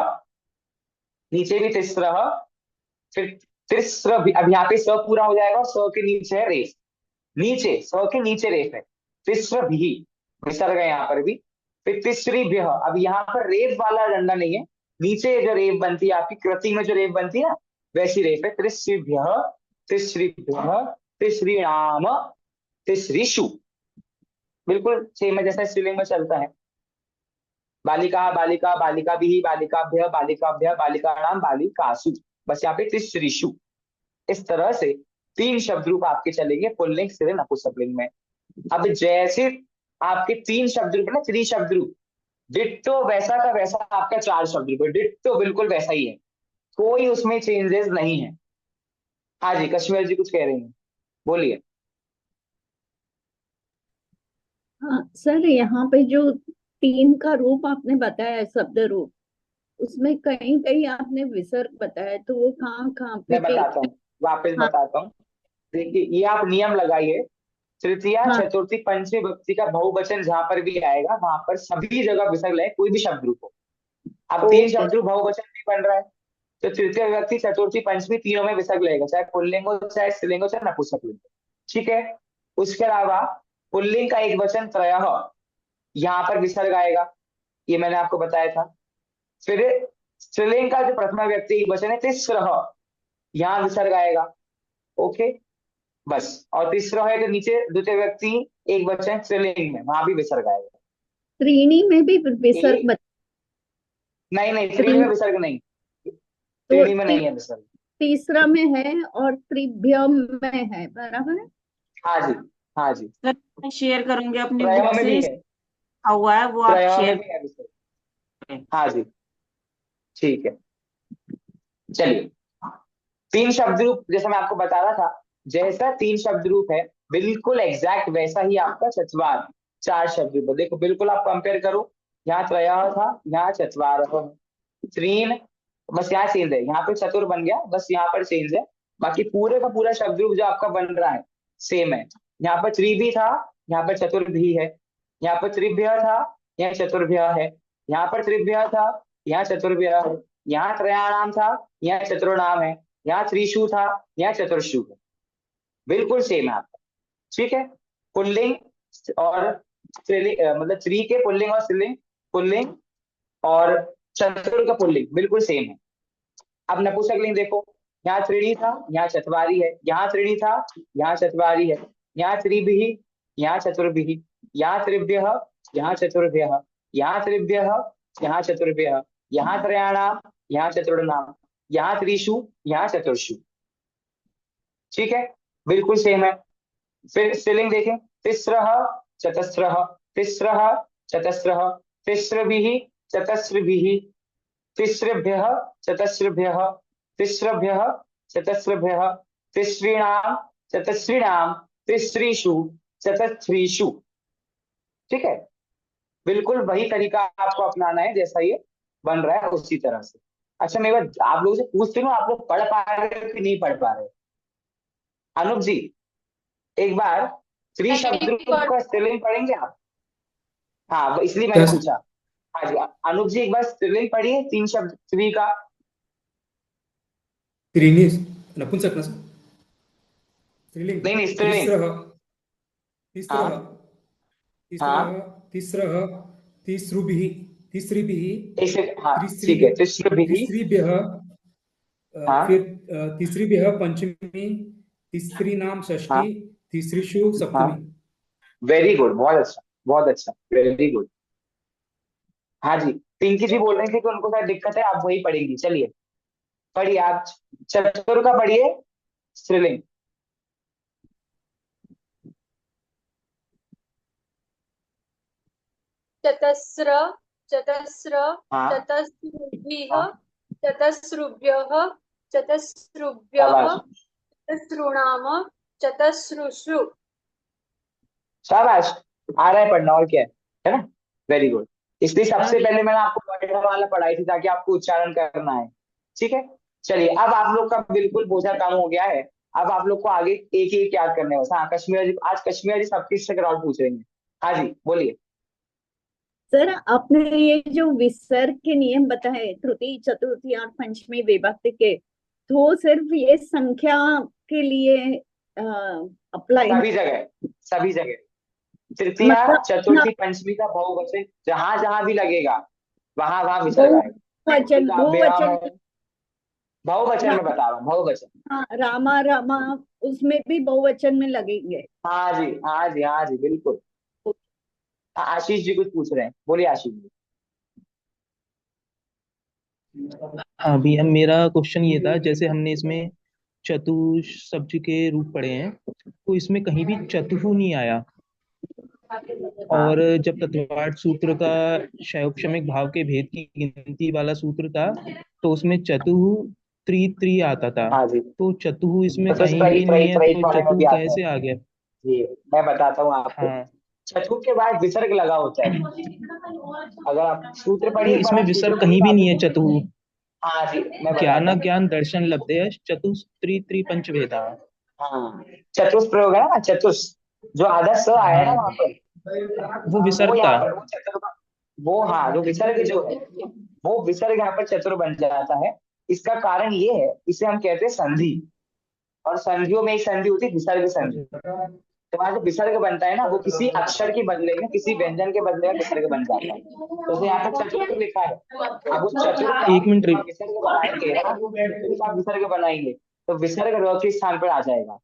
नीचे भी तिस्रः, फिर तिस्र भी, अब यहाँ पे स पूरा हो जाएगा, स के नीचे है रेफ, नीचे स के नीचे रेफ है, तिस्र भी विसर्ग है यहाँ पर भी। फिर तिसरी भ्यः, अब यहाँ पर रेफ वाला डंडा नहीं है, नीचे जो रेफ बनती है आपकी कृति में, जो रेफ बनती है ना, वैसी रेफ है। तिसृभ्यः, तिसृभ्यः, तिसृणाम, तिसृषु, बिल्कुल सेम है जैसा स्त्रीलिंग में चलता है। बालिका, बालिका, बालिका भी, बालिकाभ्य, बालिकाभ्य, बालिकाणाम, बालिकासु, बस यहाँ पे तिसृषु। इस तरह से 3 शब्द रूप आपके चलेंगे पुल्लिंग, स्त्रीलिंग, नपुंसकलिंग में। अब जैसे आपके 3 शब्द रूप है ना, 3 शब्द रूप, डिट्टो वैसा का वैसा आपका 4 शब्द रूप है, डिट्टो बिल्कुल वैसा ही है, कोई उसमें चेंजेस नहीं है। हाँ जी, कश्मीर जी कुछ कह रही हैं, बोलिए। हाँ सर, यहाँ पे जो 3 का रूप आपने बताया है, शब्द रूप, उसमें कहीं कहीं आपने विसर्ग बताया, तो वो कहाँ कहाँ पे मैं बताता हूँ, वापस हाँ बताता हूँ। देखिए, ये आप नियम लगाइए, तृतीया हाँ। चतुर्थी पंचमी विभक्ति का बहुवचन जहां पर भी आएगा वहां पर सभी जगह विसर्ग लगे, कोई भी शब्द रूप हो। अब 3 ओके। शब्द रूप बहुवचन भी बन रहा है, तो तृतीय विभक्ति चतुर्थी पंचमी तीनों में विसर्ग लगेगा, चाहे पुल्लिंग हो, चाहे स्त्रीलिंग हो, चाहे नपुंसकलिंग हो, ठीक है? उसके अलावा पुल्लिंग का एक वचन त्रयः, यहाँ पर विसर्ग आएगा, ये मैंने आपको बताया था। फिर स्त्रीलिंग का जो प्रथमा व्यक्ति एक वचन है तिस्रः, यहाँ विसर्ग आएगा, ओके? बस, और तीसरा है तो नीचे द्वितीय व्यक्ति एक वचन स्त्रीलिंग में, वहां भी विसर्ग आएगा। त्रीणी में भी विसर्ग एक, नहीं नहीं, त्रीणी में विसर्ग नहीं, तो त्रीणी में नहीं है विसर्ग। तीसरा में है और त्रिभ्य में है, बराबर है। हाँ जी, हाँ जी, सर मैं शेयर करूंगी अपनी त्रय बुक में से, भी है, लिखा हुआ है वो आप त्रय में शेयर भी है विसर्ग। करें। हाँ जी, ठीक है, चलिए। 3 शब्द रूप जैसा मैं आपको बता रहा था, जैसा 3 शब्द रूप है बिल्कुल एग्जैक्ट वैसा ही आपका चत्वार 4 शब्द रूप है। देखो बिल्कुल आप कंपेयर करो, यहाँ त्रयः था, यहाँ चत्वारः है, त्रीन, बस यहाँ चेंज है, यहाँ पे चतुर बन गया, बस यहाँ पर चेंज है, बाकी पूरे का पूरा शब्द रूप जो आपका बन रहा है सेम है। यहाँ पर त्रि भी था, यहाँ पर चतुर भी है, यहाँ पर त्रिभ्य था, यहाँ चतुर्भ्य है, यहाँ पर त्रिभ्य था, यहाँ चतुर्भ्य है, यहाँ त्रयाणाम था, यहाँ चतुर्नाम है, यहाँ त्रिशु था, यहाँ चतुर्शु है, बिल्कुल सेम है आपका, ठीक है? पुल्लिंग और स्त्रीलिंग, मतलब त्रि के पुल्लिंग और स्त्रीलिंग, पुल्लिंग और चतुर का पुल्लिंग बिल्कुल सेम है। अब नपुंसकलिंग देखो, यहाँ त्रीणी था, यहाँ चतवारी है, यहाँ त्रीणी था, यहाँ चतवारी है, यहाँ त्रिभिः, यहाँ चतुर्भिः, यहाँ त्रिभ्यः, यहाँ चतुर्भ्यः, यहाँ त्रिभ्यः, यहाँ चतुर्भ्यः, यहाँ त्रयाणाम, यहाँ चतुर्णाम, यहाँ त्रिषु, यहाँ चतुर्षु, ठीक है? बिल्कुल सेम है। फिर स्त्रीलिंग देखें, तिस्रः, चतस्रः, तिस्रः, चतस्रः, तिस्रभिः, चतस्रभिः, तिस्रभ्यः, चतस्रभ्यः, तिस्रभ्यः, चतस्रभ्यः, तिसृणाम, चतस्रिणाम, तिसृषु, चतस्रीषु, ठीक है? बिल्कुल वही तरीका आपको अपनाना है जैसा ये बन रहा है उसी तरह से। अच्छा, मैं आप लोगों से पूछती हूँ, आप लोग पढ़ पा रहे हो कि नहीं पढ़ पा रहे? अनूप जी, एक बार त्रि शब्द रूप का स्त्रीलिंग पढ़ेंगे आप? हाँ, वो इसलिए मैंने पूछा। हाँ जी, अनूप जी एक बार स्त्रीलिंग पढ़िए 3 शब्द त्रि का। त्रीणि नपुंसक ना सर? स्त्रीलिंग नहीं नहीं, स्त्रीलिंग। तिस्रः, तिस्रः, हाँ तिस्रः, हाँ, तिस्रः, तिसृभिः, तिसृभिः, एक सेकंड, हाँ ठीक है, तिसृभिः, तिसृभ्यः, हाँ फिर तिसृभ्यः पंचमी, तिसृणाम षष्ठी, हाँ तिसृषु हाँ, सप्तमी। वेरी गुड, बहुत अच्छा, बहुत अच्छा, वेरी गुड। हाँ जी, पिंकी जी बोल रहे थे कि उनको क्या दिक्कत है, आप वही पढ़ेंगी। चलिए पढ़िए आप, चतुर का पढ़िए स्त्रीलिंग। चतस्र चतस्र हाँ चतस्रुभिः हाँ, चतस्रुभ्यः चतस्रुभ्यः शाबाश चतस्रुणाम चतस्रुषु। शाबाश, आ रहा है पढ़ना, और क्या है ना। Very good. इसलिए सबसे पहले मैंने आपको वर्णमाला वाला पढ़ाई थी ताकि आपको उच्चारण करना है। ठीक है, चलिए अब आप लोग का बिल्कुल बोझा कम हो गया है। अब आप लोग को आगे एक एक याद करने बस। हाँ कश्मीर जी, आज कश्मीर जी सबके से राउंड पूछ रहे हैं। हाँ जी बोलिए। सर आपने ये जो विसर्ग के नियम बताए तृतीय चतुर्थी और पंचमी विभक्ति के, तो सिर्फ ये संख्या के लिए अप्लाई, सभी जगह, सभी जगह, तृतीया मतलब चतुर्थी पंचमी का बहुवचन जहां जहां भी लगेगा वहां वहां विसर्ग आएगा। बहुवचन, का अव्ययम बहुवचन, है, बहुवचन में बता रहा हूँ, बहुवचन। हाँ, रामा रामा उसमें भी बहुवचन में लगेंगे। हाँ जी हाँ जी हाँ जी बिल्कुल। हाँ, आशीष जी कुछ पूछ रहे हैं, बोलिए आशीष जी। अभी अब मेरा क्वेश्चन ये था, जैसे हमने इसमें चतुष्पद के रूप पढ़े हैं, तो इसमें कहीं भी चतुः नहीं आया। हाँ और जब तत्वार्थ सूत्र का क्षयोक्षमिक भाव के भेद की गिनती वाला सूत्र था, तो उसमें चतुः त्रि त्रि आता था। हाँ जी, तो चतुः इसमें कहीं भी चतुष्प्रहित नहीं प्रहित है, प्रहित तो वाले में भी चतुः आता है। कैसे आ गया? जी मैं बताता हूँ आपको। हाँ, चतुर्थ के बाद विसर्ग लगा होता है। अगर आप सूत्र पढ़िए तो एक बार, इसमें आप सूत्र विसर्ग पढ़िए कहीं तो भी आपको नहीं है। समझ में चतुः आएगा। हाँ जी मैं बताता ज्ञान हूँ। ज्ञान दर्शन लब्धे चतुः त्रि त्रि पंचवेदा। हाँ चतुष प्रयोग है ना, चतुष जो आधा स आया है ना हाँ, वहां पर, वो वो विसर्ग यहाँ था। पर वो चतुर का, वो हाँ जो विसर्ग जो है, वो विसर्ग यहाँ पर चतुर बन जाता है। इसका कारण ये है, इसे हम कहते हैं संधि। और संधियों में एक संधि होती है विसर्ग संधि। तो वहां जो विसर्ग बनता है ना, वो किसी अक्षर के बदले में, किसी व्यंजन के बदले में विसर्ग बन जाता है। तो जैसे यहाँ पे चतुर्थ लिखा है, अब उस चतुर्थ का एक मिनट आप विसर्ग बनाएंगे ना, चतुर्थ का आप विसर्ग बनाएंगे तो विसर्ग र के स्थान पर आ जाएगा।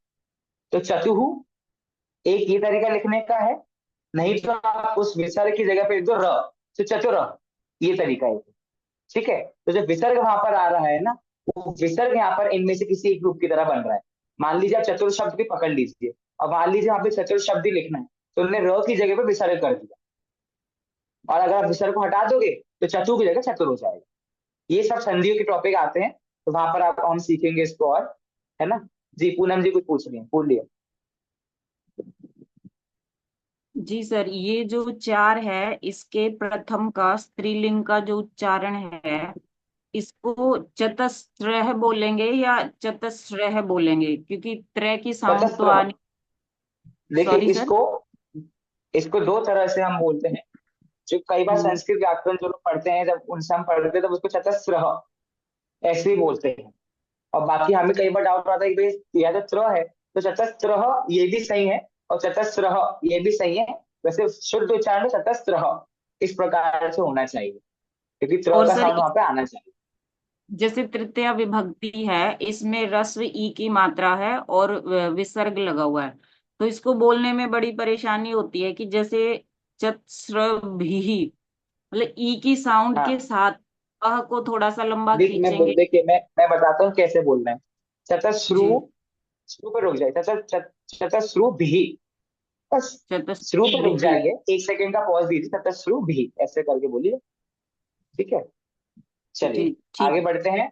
तो चतुहु एक ये तरीका लिखने का है, नहीं तो आप उस विसर्ग की जगह पे लिख दो र, तो चतुर, ये तरीका है। ठीक है, तो जो विसर्ग वहां पर आ रहा है ना, वो विसर्ग यहाँ पर इनमें से किसी एक रूप की तरह बन रहा है। मान लीजिए आप चतुर शब्द भी पकड़ लीजिए, और मान लीजिए वहां पे चतुर शब्द ही लिखना है, तो उन्होंने र की जगह पे विसर्ग कर दिया। और अगर आप विसर्ग को हटा दोगे तो चतु की जगह चतुर हो जाएगा। ये सब संधियों के टॉपिक आते हैं, तो वहां पर आप हम सीखेंगे इसको, और है ना। जी पूनम जी कुछ पूछ रही है, बोलिए। जी सर, ये जो चार है, इसके प्रथम का स्त्रीलिंग का जो उच्चारण है, इसको चतस्रः बोलेंगे या चतस्रः बोलेंगे? क्योंकि त्रय की साउंड तो चतस्र, आनी। देखिए सॉरी सर। इसको, इसको दो तरह से हम बोलते हैं। जो कई बार हम्म, संस्कृत व्याकरण जो लोग पढ़ते हैं, जब उनसे हम पढ़ते हैं तब उसको चतस्र ऐसे ही बोलते हैं। और बाकी हमें कई बार डाउट आता है कि भाई यह तो त्र है, तो चतस्र ये भी सही है और चतस्र ये भी सही है। वैसे शुद्ध उच्चारण में चतस्र इस प्रकार से होना चाहिए, क्योंकि त्र और का सर साउंड वहां पे आना चाहिए। जैसे तृतीया विभक्ति है, इसमें ह्रस्व ई की मात्रा है और विसर्ग लगा हुआ है, तो इसको बोलने में बड़ी परेशानी होती है कि जैसे चत्स्रभिः, मतलब ई की साउंड के हाँ साथ अह को थोड़ा सा लंबा खींचेंगे। देखिए मैं बताता हूँ कैसे बोलना है। चतस्रु, जी। श्रु पे रुक जाए, चतस्रु भी, बस श्रु पे रुक चतस्रभिः। जाइए, एक सेकंड का पॉज दीजिए, चतस्रु भी ऐसे करके बोलिए। ठीक है, जी चलिए ठीक। आगे बढ़ते हैं।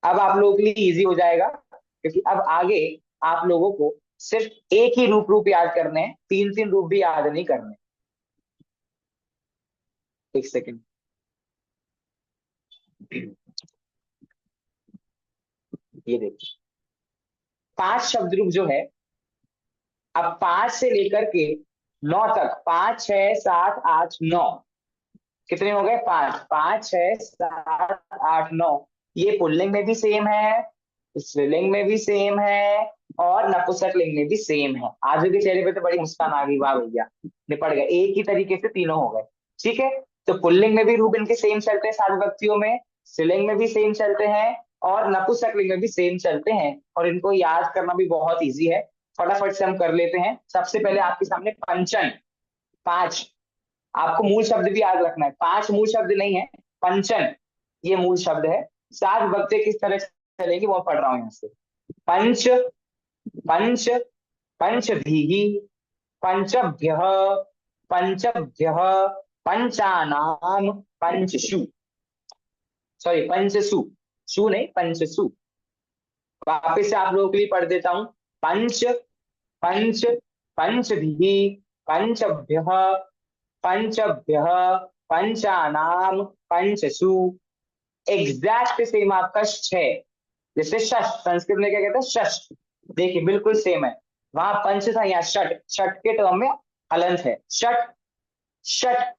अब आप लोगों के लिए इजी हो जाएगा, क्योंकि अब आगे आप लोगों को सिर्फ एक ही रूप याद करने हैं, तीन तीन रूप भी याद नहीं करने। एक सेकंड, ये देखिए, पांच शब्द रूप जो है, अब पांच से लेकर के नौ तक, पांच छह सात आठ नौ, कितने हो गए? पांच, पांच छह सात आठ नौ। ये पुल्लिंग में भी सेम है, स्त्रीलिंग में भी सेम है, और नपुंसक लिंग में भी सेम है। आजू के चेहरे पे तो बड़ी मुस्कान आ गई, वाह भैया निपट गए, एक ही तरीके से तीनों हो गए। ठीक है, तो पुल्लिंग में भी रूप इनके सेम चलते हैं सात विभक्तियों में, स्त्रीलिंग में भी सेम चलते हैं, और नपुंसक लिंग में भी सेम चलते हैं, और इनको याद करना भी बहुत ईजी है। फटाफट से हम कर लेते हैं। सबसे पहले आपके सामने पंचन, 5, आपको मूल शब्द भी याद रखना है, 5 मूल शब्द नहीं है, पंचन ये मूल शब्द है। 7 विभक्ति किस तरह चलेगी वो पढ़ रहा हूं यहाँ से। पंच, पंच, पंचभिः, पंचभ्यः, पंचभ्यः, पंचानाम, पंचसु, सॉरी पंचसु, सु नहीं पंचसु। वापिस से आप लोगों के लिए पढ़ देता हूं। पंच, पंच, पंचभिः, पंचभ्यः, पंचभ्यः, पंचानाम, पंचसु। एग्जैक्ट सेम आपका ष है, जैसे षष्ठ संस्कृत में क्या कहते हैं षष्ठ, देखिए बिल्कुल सेम है। वहां पंच था, यहाँ षट, षट के टर्म में हलंत है, षट, षट।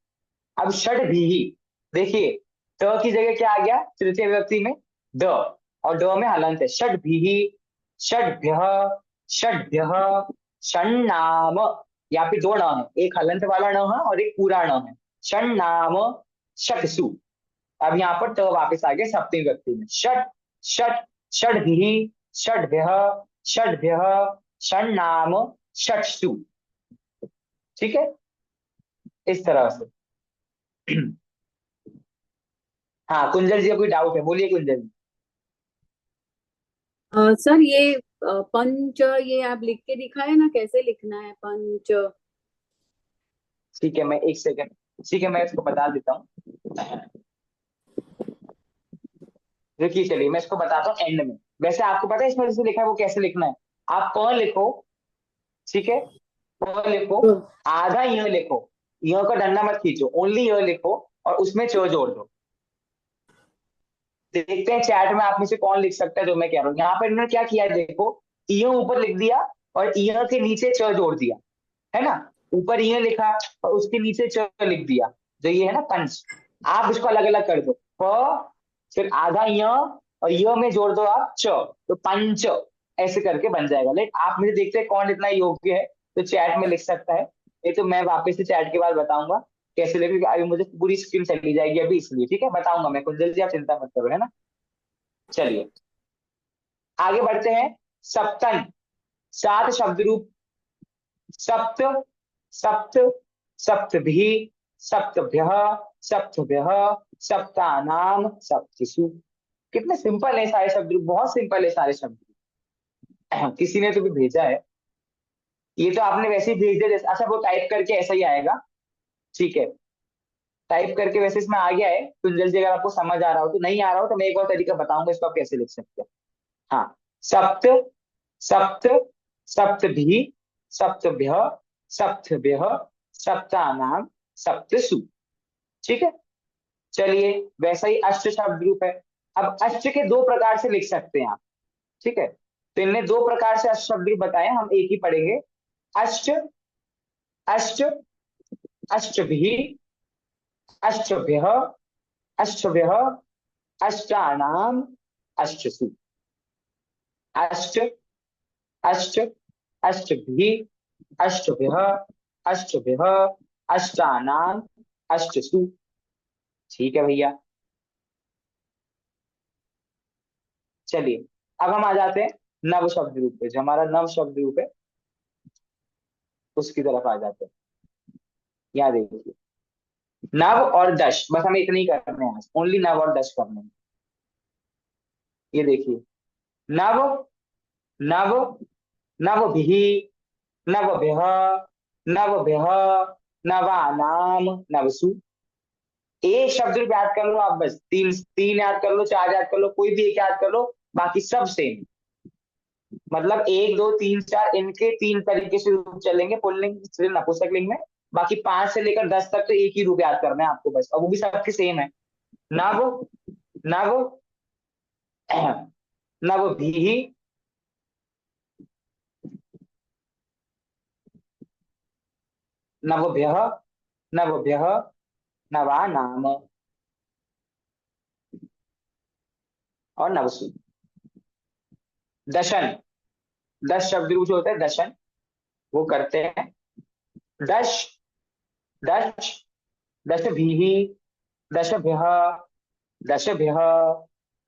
अब षट भी, देखिए ट की जगह क्या आ गया तृतीय विभक्ति में ड, और ड में हलंत है, षट भी, षड्भ्यः, षड्भ्यः, षण्णाम, यहाँ पे 2 न है, एक हलंत वाला न है और एक पूरा न है, षण्णाम, षट्सु। अब यहाँ पर ट वापस आ गया सप्तमी विभक्ति में, षट, षट, षड्भिः, षड्भ्यः, षड्भ्यः, षण्णाम, षट्सु। ठीक है, इस तरह से। हाँ कुंजल जी, कोई डाउट है बोलिए कुंजल जी। सर ये पंच ये आप लिख के दिखाए ना, कैसे लिखना है पंच? ठीक है, मैं एक सेकंड, ठीक है मैं इसको बता देता हूँ, देखिए चलिए मैं इसको बताता हूँ एंड में। वैसे आपको पता है इसमें जैसे लिखा है वो कैसे लिखना है, आप प लिखो, ठीक है, प लिखो, आधा य लिखो, य का डंडा मत खींचो, ओनली य लिखो और उसमें च जोड़ दो। देखते हैं चैट में आप में से कौन लिख सकता है जो मैं कह रहा हूँ। यहाँ पर इन्होंने क्या किया है देखो, य ऊपर लिख दिया और य के नीचे च जोड़ दिया, है ना, ऊपर य लिखा और उसके नीचे च लिख दिया, जो ये है ना पंच। आप इसको अलग अलग कर दो, प फिर आधा य और य में जोड़ दो आप च, तो पंच ऐसे करके बन जाएगा। लेकिन आप मुझे देखते हैं कौन इतना योग्य है तो चैट में लिख सकता है, ये तो मैं वापस से चैट के बाद बताऊंगा कैसे लिखे, क्योंकि अभी मुझे पूरी स्क्रीन चली जाएगी अभी, इसलिए ठीक है बताऊंगा मैं, कुंजल जी आप चिंता मत करो, है ना। चलिए आगे बढ़ते हैं। सप्तन, 7 शब्द रूप, सप्त, सप्त, सप्तभिः, सप्तभ्यः, सप्तभ्यः, सप्तानाम, सप्तसु। कितने सिंपल है सारे शब्द रूप, बहुत सिंपल है सारे शब्द रूप। किसी ने तो भी भेजा है, ये तो आपने वैसे ही भेज दिया जैसे, अच्छा वो टाइप करके ऐसा ही आएगा, ठीक है टाइप करके वैसे इसमें आ गया है। कुंजल जी अगर आपको समझ आ रहा हो, तो नहीं आ रहा हो तो मैं एक और तरीका बताऊंगा इसको आप कैसे लिख सकते हैं। हाँ, सप्त, सप्त, सप्तभिः, सप्तभ्यः, सप्तभ्यः, सप्तानाम, सप्तसु। ठीक है, चलिए वैसा ही अष्ट शब्द रूप है। अब अष्ट के 2 प्रकार से लिख सकते हैं आप, ठीक है, तो इनने 2 प्रकार से अष्ट शब्द रूप बताए, हम एक ही पढ़ेंगे। अष्ट, अष्ट, अष्टभिः, अष्टभ्यः, अष्टभ्यः, अष्टानाम, अष्टसु। अष्ट, अष्ट, अष्टभिः, अष्टभ्यः, अष्टभ्यः, अष्टानाम, अष्टसु। ठीक है भैया, चलिए अब हम आ जाते हैं नव शब्द रूप पे, जो हमारा नव शब्द रूप है उसकी तरफ आ जाते हैं। यहाँ देखिए नव और दश, बस हमें इतने ही करने हैं आज, ओनली नव और दश करने हैं। ये देखिए नव, नव, नवभिः, नवभ्यः, नवभ्यः, नवानाम, नवसु। एक शब्द रूप याद कर लो आप, बस 3 याद कर लो, 4 याद कर लो, कोई भी एक याद कर लो, बाकी सब सेम। मतलब 1 2 3 4 इनके 3 तरीके से रूप चलेंगे पुल्लिंग नपुंसकलिंग में, बाकी 5 से लेकर 10 तक तो एक ही रूप याद करना है आपको बस, और वो भी सबके सेम है। नव, नव, नवभिः, नवभ्यः, नवभ्यः, नवानाम और नवसु। दशन, 10 शब्द रूप जो होते हैं दशन, वो करते हैं। दश, दश, दशभिः, दशभ्यः, दशभ्यः,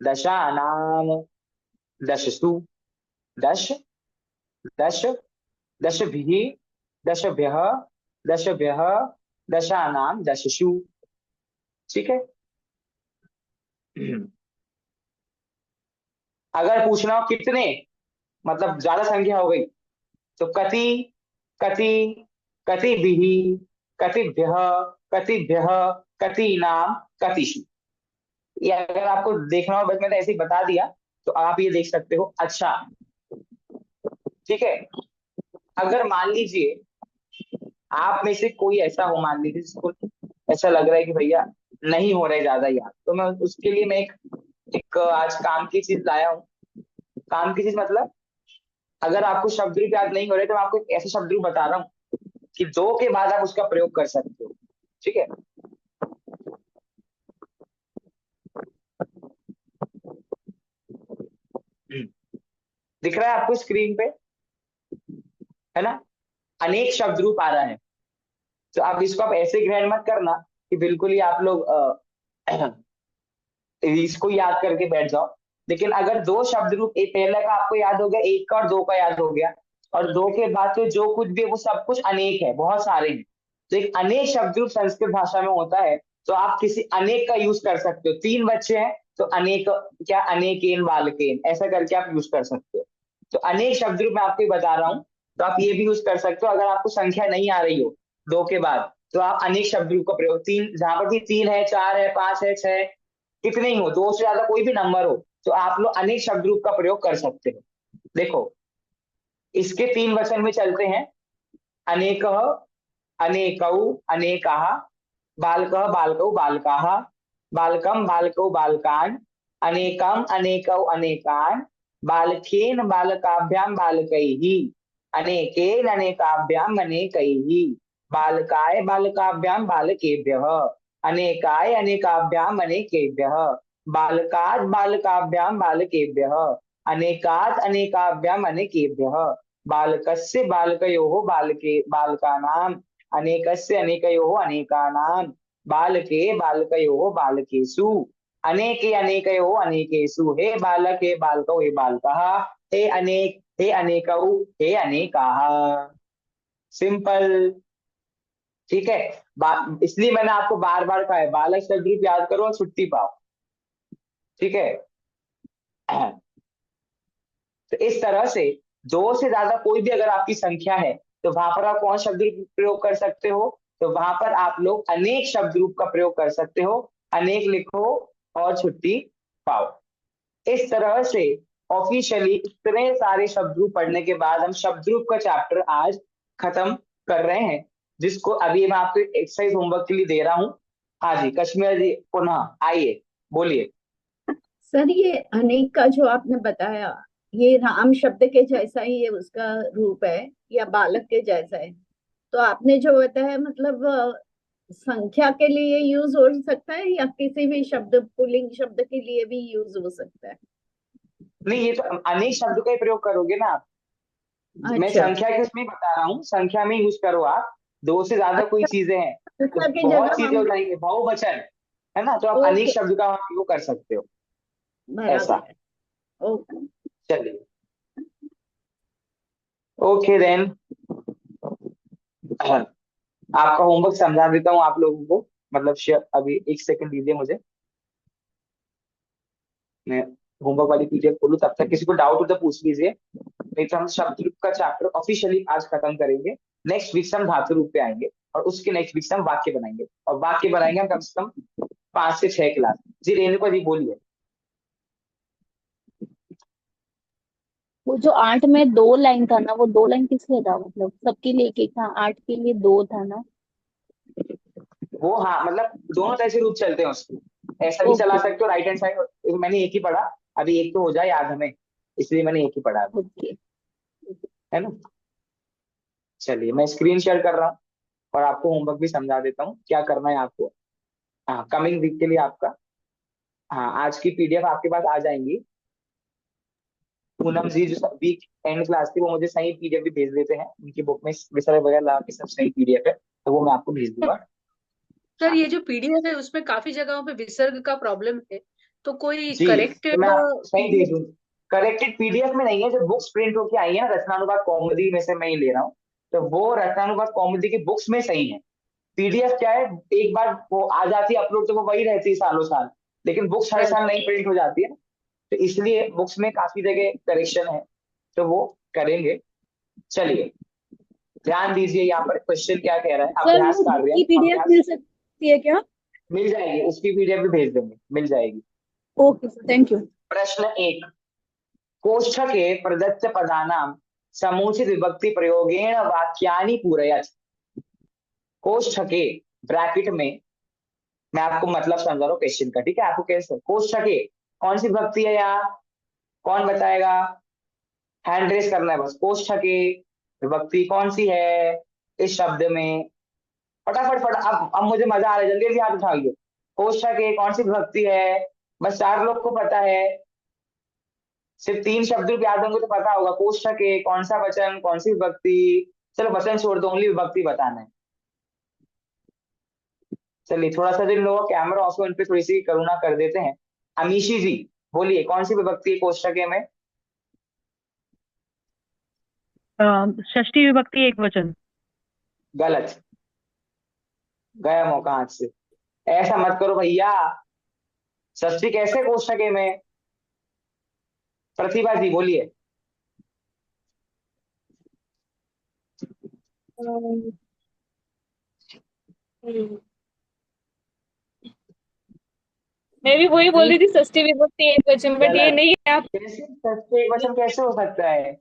दशानाम, दशसु। दश, दश, दशभिः, दशभ्यः, दशभ्यः, दशानां, दशसु। ठीक है। अगर पूछना हो कितने, मतलब ज्यादा संख्या हो गई, तो कति, कति, कतिभिः, कतिभ्यः, कतिभ्यः, कतीनां, कतिषु। ये अगर आपको देखना हो, बस मैंने ऐसे ही बता दिया, तो आप ये देख सकते हो। अच्छा, ठीक है। अगर मान लीजिए आप में से कोई ऐसा हो, मान लीजिए जिसको ऐसा लग रहा है कि भैया नहीं हो रहा है ज्यादा याद, तो मैं उसके लिए मैं एक आज काम की चीज लाया हूँ। काम की चीज मतलब, अगर आपको शब्द रूप याद नहीं हो रहे, तो मैं आपको एक ऐसा शब्द रूप बता रहा हूँ कि दो के बाद आप उसका प्रयोग कर सकते हो। ठीक है। दिख रहा है आपको स्क्रीन पे, है ना? अनेक शब्द रूप आ रहा है। तो आप इसको आप ऐसे ग्रहण मत करना कि बिल्कुल ही आप लोग इसको याद करके बैठ जाओ। लेकिन अगर दो शब्द रूप, एक पहले का आपको याद हो गया, एक का और दो का याद हो गया, और दो के बाद तो जो कुछ भी है वो सब कुछ अनेक है, बहुत सारे हैं। तो एक अनेक शब्द रूप संस्कृत भाषा में होता है, तो आप किसी अनेक का यूज कर सकते हो। तीन बच्चे हैं तो अनेक, क्या अनेकेन बालकेन, ऐसा करके आप यूज कर सकते हो। तो अनेक शब्द रूप मैं आपको बता रहा हूँ, तो आप ये भी यूज कर सकते हो। अगर आपको संख्या नहीं आ रही हो दो के बाद, तो आप अनेक शब्द रूप का प्रयोग, तीन जहां पर भी तीन है, चार है, पांच है, छह, कितने ही हो, दो से ज्यादा कोई भी नंबर हो, तो आप लोग अनेक शब्द रूप का प्रयोग कर सकते हो। देखो, इसके तीन वचन में चलते हैं। अनेकः, अनेकौ, अनेकाः, बालकः, बालकौ, बालकाः, बालकं, बालकौ, बालकान्, अनेकम्, अनेकौ, अनेकान्, बालकेन, बालकाभ्यां, बालकैः, अनेकेन, अनेकाभ्याम्, अनेकैः, बालकाय, बालकाभ्यां, बालकेभ्यः, अनेकाय, अनेकाभ्याम्, अनेकेभ्यः, बालकात्, बालकाभ्यां, बालकेभ्यः, अनेकात्, अनेकाभ्याम्, अनेकेभ्यः, बालकस्य, बालकयोः, बालके, बालकानाम्, अनेकस्य, अनेकयोः, अनेकानां, बालके, बालकयोः, बालकेषु, अनेके, अनेकयोः, अनेकेषु, हे बालक, हे बालकौ, हे बालकः, हे अनेक, हे अनेकौ, हे अनेकाः। सिंपल। ठीक है। इसलिए मैंने आपको बार बार कहा है, बालक शब्द रूप याद करो और छुट्टी पाओ। ठीक है। तो इस तरह से दो से ज्यादा कोई भी अगर आपकी संख्या है, तो वहां पर आप कौन शब्द रूप प्रयोग कर सकते हो? तो वहां पर आप लोग अनेक शब्द रूप का प्रयोग कर सकते हो। अनेक लिखो और छुट्टी पाओ। इस तरह से ऑफिशियली इतने सारे शब्द रूप पढ़ने के बाद हम शब्द रूप का चैप्टर आज खत्म कर रहे हैं, जिसको अभी मैं आपको एक्सरसाइज होमवर्क के लिए दे रहा हूँ। हाँ जी, कश्मीर जी पुनः आइए, बोलिए। सर, ये अनेक का जो आपने बताया, ये राम शब्द के जैसा ही है, उसका रूप है या बालक के जैसा है? तो आपने जो बताया, मतलब संख्या के लिए यूज हो सकता है या किसी भी शब्द, पुल्लिंग शब्द के लिए भी यूज हो सकता है? नहीं, ये तो अनेक शब्द का ही प्रयोग करोगे ना आप। मैं अच्छा, संख्या के उसमें बता रहा हूँ, संख्या में यूज करो आप। दो से ज्यादा कोई चीजें हैं तो संख्या की बहुत जगह चीजें हो हम, जाएंगी, बहुवचन है ना, तो आप अनेक ओके, शब्द का उपयोग कर सकते हो। ऐसा। बराबर है। ओके। चलिए, ओके देन। आपका होमवर्क समझा देता हूँ आप लोगों को, मतलब अभी एक सेकंड दीजिए मुझे, मैं होमवर्क वाली पीडीएफ खोलूं, तब तक किसी को डाउट हो तो पूछ लीजिए। नहीं तो हम शब्द रूप का चैप्टर ऑफिशियली आज खत्म करेंगे। नेक्स्ट वीक से हम धातु रूप पे आएंगे, और उसके नेक्स्ट वीक से हम वाक्य बनाएंगे, और वाक्य बनाएंगे हम कम से कम 5 से 6 क्लास। जी रेणुका जी बोलिए। वो जो 8 में 2 लाइन था ना, वो 2 लाइन किस लिए था? मतलब सबके लिए एक एक था, 8 के लिए 2 था ना? वो हाँ, मतलब दोनों तरह से रूप चलते हैं उसके, ऐसा भी चला ओके, सकते हो राइट हैंड साइड। मैंने एक ही पढ़ा, अभी एक तो हो जाए याद हमें, इसलिए मैंने एक ही पढ़ा अभी, ओके। है ना। चलिए, मैं स्क्रीन शेयर कर रहा हूँ और आपको होमवर्क भी समझा देता हूँ क्या करना है आपको। हाँ, कमिंग वीक के लिए आपका, हाँ, आज की पीडीएफ आपके पास आ जाएंगी। पूनम जी जो वीक एंड क्लास थी, वो मुझे सही पीडीएफ भी भेज देते हैं, उनकी बुक में विषय वगैरह लगा के सब सही पीडीएफ है, तो वो मैं आपको भेज दूंगा। सर, हाँ ये जो पीडीएफ है उसमें काफी जगहों पे विसर्ग का प्रॉब्लम है, तो कोई जी, तो करेक्टेड मैं सही भेज पीडीएफ? दूँ। करेक्टेड पीडीएफ में नहीं है, जो बुक्स प्रिंट होके आई है ना, रचनानुवाद कौमुदी में से मैं ही ले रहा हूँ, तो वो रत्नानुवाद कौमुदी की बुक्स में सही है। पीडीएफ क्या है, एक बार वो आ जाती है अपलोड तो वो वही रहती है सालों साल, लेकिन बुक्स हर साल नई प्रिंट हो जाती है ना, तो इसलिए बुक्स में काफी जगह करेक्शन है, तो वो करेंगे। चलिए ध्यान दीजिए यहाँ पर क्वेश्चन क्या कह रहा है, सर अभ्यास वो कर बुक रहे की हैं, पीडीएफ अभ्यास मिल सकती है क्या? मिल जाएगी, उसकी पीडीएफ भी भेज देंगे, मिल जाएगी। Okay sir, thank you. प्रश्न 1, कोष्ठके प्रदत्त पदानां समुचित विभक्ति प्रयोगेण वाक्यानि पूरयत। कोष्ठके ब्रैकेट में, मैं आपको मतलब समझा रहा हूँ क्वेश्चन का, ठीक है, आपको कैसे कोष्ठके कौन सी विभक्ति है यहाँ, कौन बताएगा, हैंड रेस करना है बस। कोष्ठके विभक्ति कौन सी है इस शब्द में, फटाफट फटा, अब मुझे मजा आ रहा है, जल्दी जल्दी हाथ उठाइए। कोष्ठके कौन सी विभक्ति है, बस 4 लोग को पता है, सिर्फ 3 शब्द याद होंगे तो पता होगा। कोष्ठके कौन सा वचन, कौन सी विभक्ति, चलो वचन छोड़ दो, ओनली विभक्ति बताना है। चलिए थोड़ा सा जिन लोगों का कैमरा ऑफ है उन पे थोड़ी सी करुणा कर देते हैं। अमीशी जी बोलिए, कौन सी विभक्ति है कोष्ठके में? षष्ठी विभक्ति एक वचन। गलत, गया मौका हाथ से, ऐसा मत करो भैया, षष्ठी कैसे कोष्ठके में? प्रतिभा जी बोलिए। मैं भी वही बोल रही थी, षष्ठी विभक्ति एक वचन, बट ये गलत, नहीं है। आप कैसे षष्ठी एक वचन कैसे हो सकता है?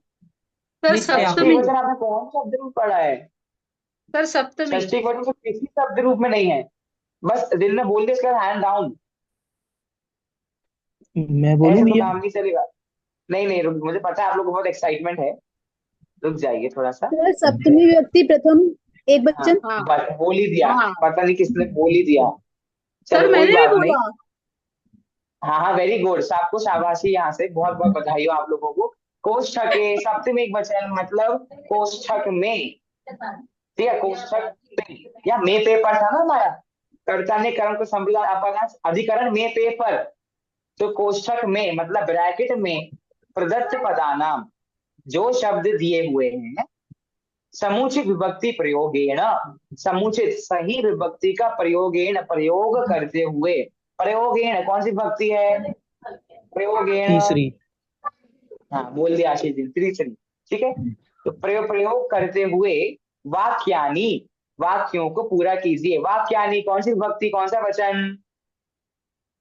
सर षष्ठी एक सप्तमी, वचन आपने कौन शब्द रूप पढ़ा है? सर सप्तमी। षष्ठी एक वचन तो किसी शब्द रूप में नहीं है, बस दिल में बोल दिया इसका हैंड डाउन, मैं बोलूं ऐसे तो भैया? काम नहीं चलेगा। नहीं नहीं रुक, मुझे पता है आप लोगों को बहुत एक्साइटमेंट है, रुक जाइए थोड़ा सा। सर सप्तमी विभक्ति प्रथम एक हाँ वचन। हाँ बस बोल ही दिया, हाँ पता नहीं किसने बोल ही दिया, सर, चलो कोई मैंने भी बात नहीं। बोला। हाँ हाँ वेरी गुड, आपको शाबाशी, यहाँ से बहुत बहुत बधाई हो आप लोगों को। कोष्ठके सप्तमी एक वचन मतलब कोष्ठक में, ठीक है, कोष्ठक में, या मे पेपर था ना हमारा, कर्ता ने कर्म को संविधान अपराध अधिकरण में पेपर, तो कोष्ठक में मतलब ब्रैकेट में प्रदत्त पदानाम, जो शब्द दिए हुए हैं, समुचित विभक्ति प्रयोगेण, समुचित सही विभक्ति का प्रयोगेण प्रयोग करते हुए, प्रयोगेण कौन सी विभक्ति है? प्रयोगेण, तीसरी। हाँ बोल दिया आशीष जी, तीसरी, ठीक है, तो प्रयोग करते हुए वाक्यानि, वाक्यों को पूरा कीजिए। वाक्यानि कौन सी विभक्ति, कौन सा वचन,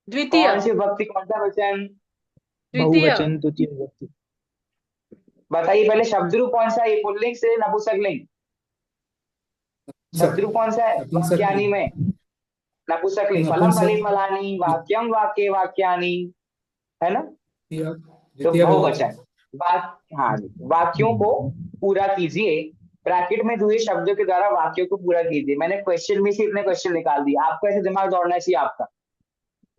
द्वितीय, कौन सी विभक्ति कौन सा वचन, द्वितीय। बहुवचन द्वितीय विभक्ति। बताइए पहले शब्द रूप कौन सा है, पुल्लिंग से नपुंसकलिंग? शब्द रूप कौन सा है वाक्यानि में? नपुंसकलिंग। फलम फली फलानी, वाक्यम वाक्ये वाक्यानि, है ना, तो बहुवचन। हाँ वाक्यों को पूरा कीजिए, ब्रैकेट में दिए शब्दों के द्वारा वाक्यों को पूरा कीजिए। मैंने क्वेश्चन में से इतने क्वेश्चन निकाल दिए, आपको ऐसे दिमाग दौड़ना चाहिए आपका,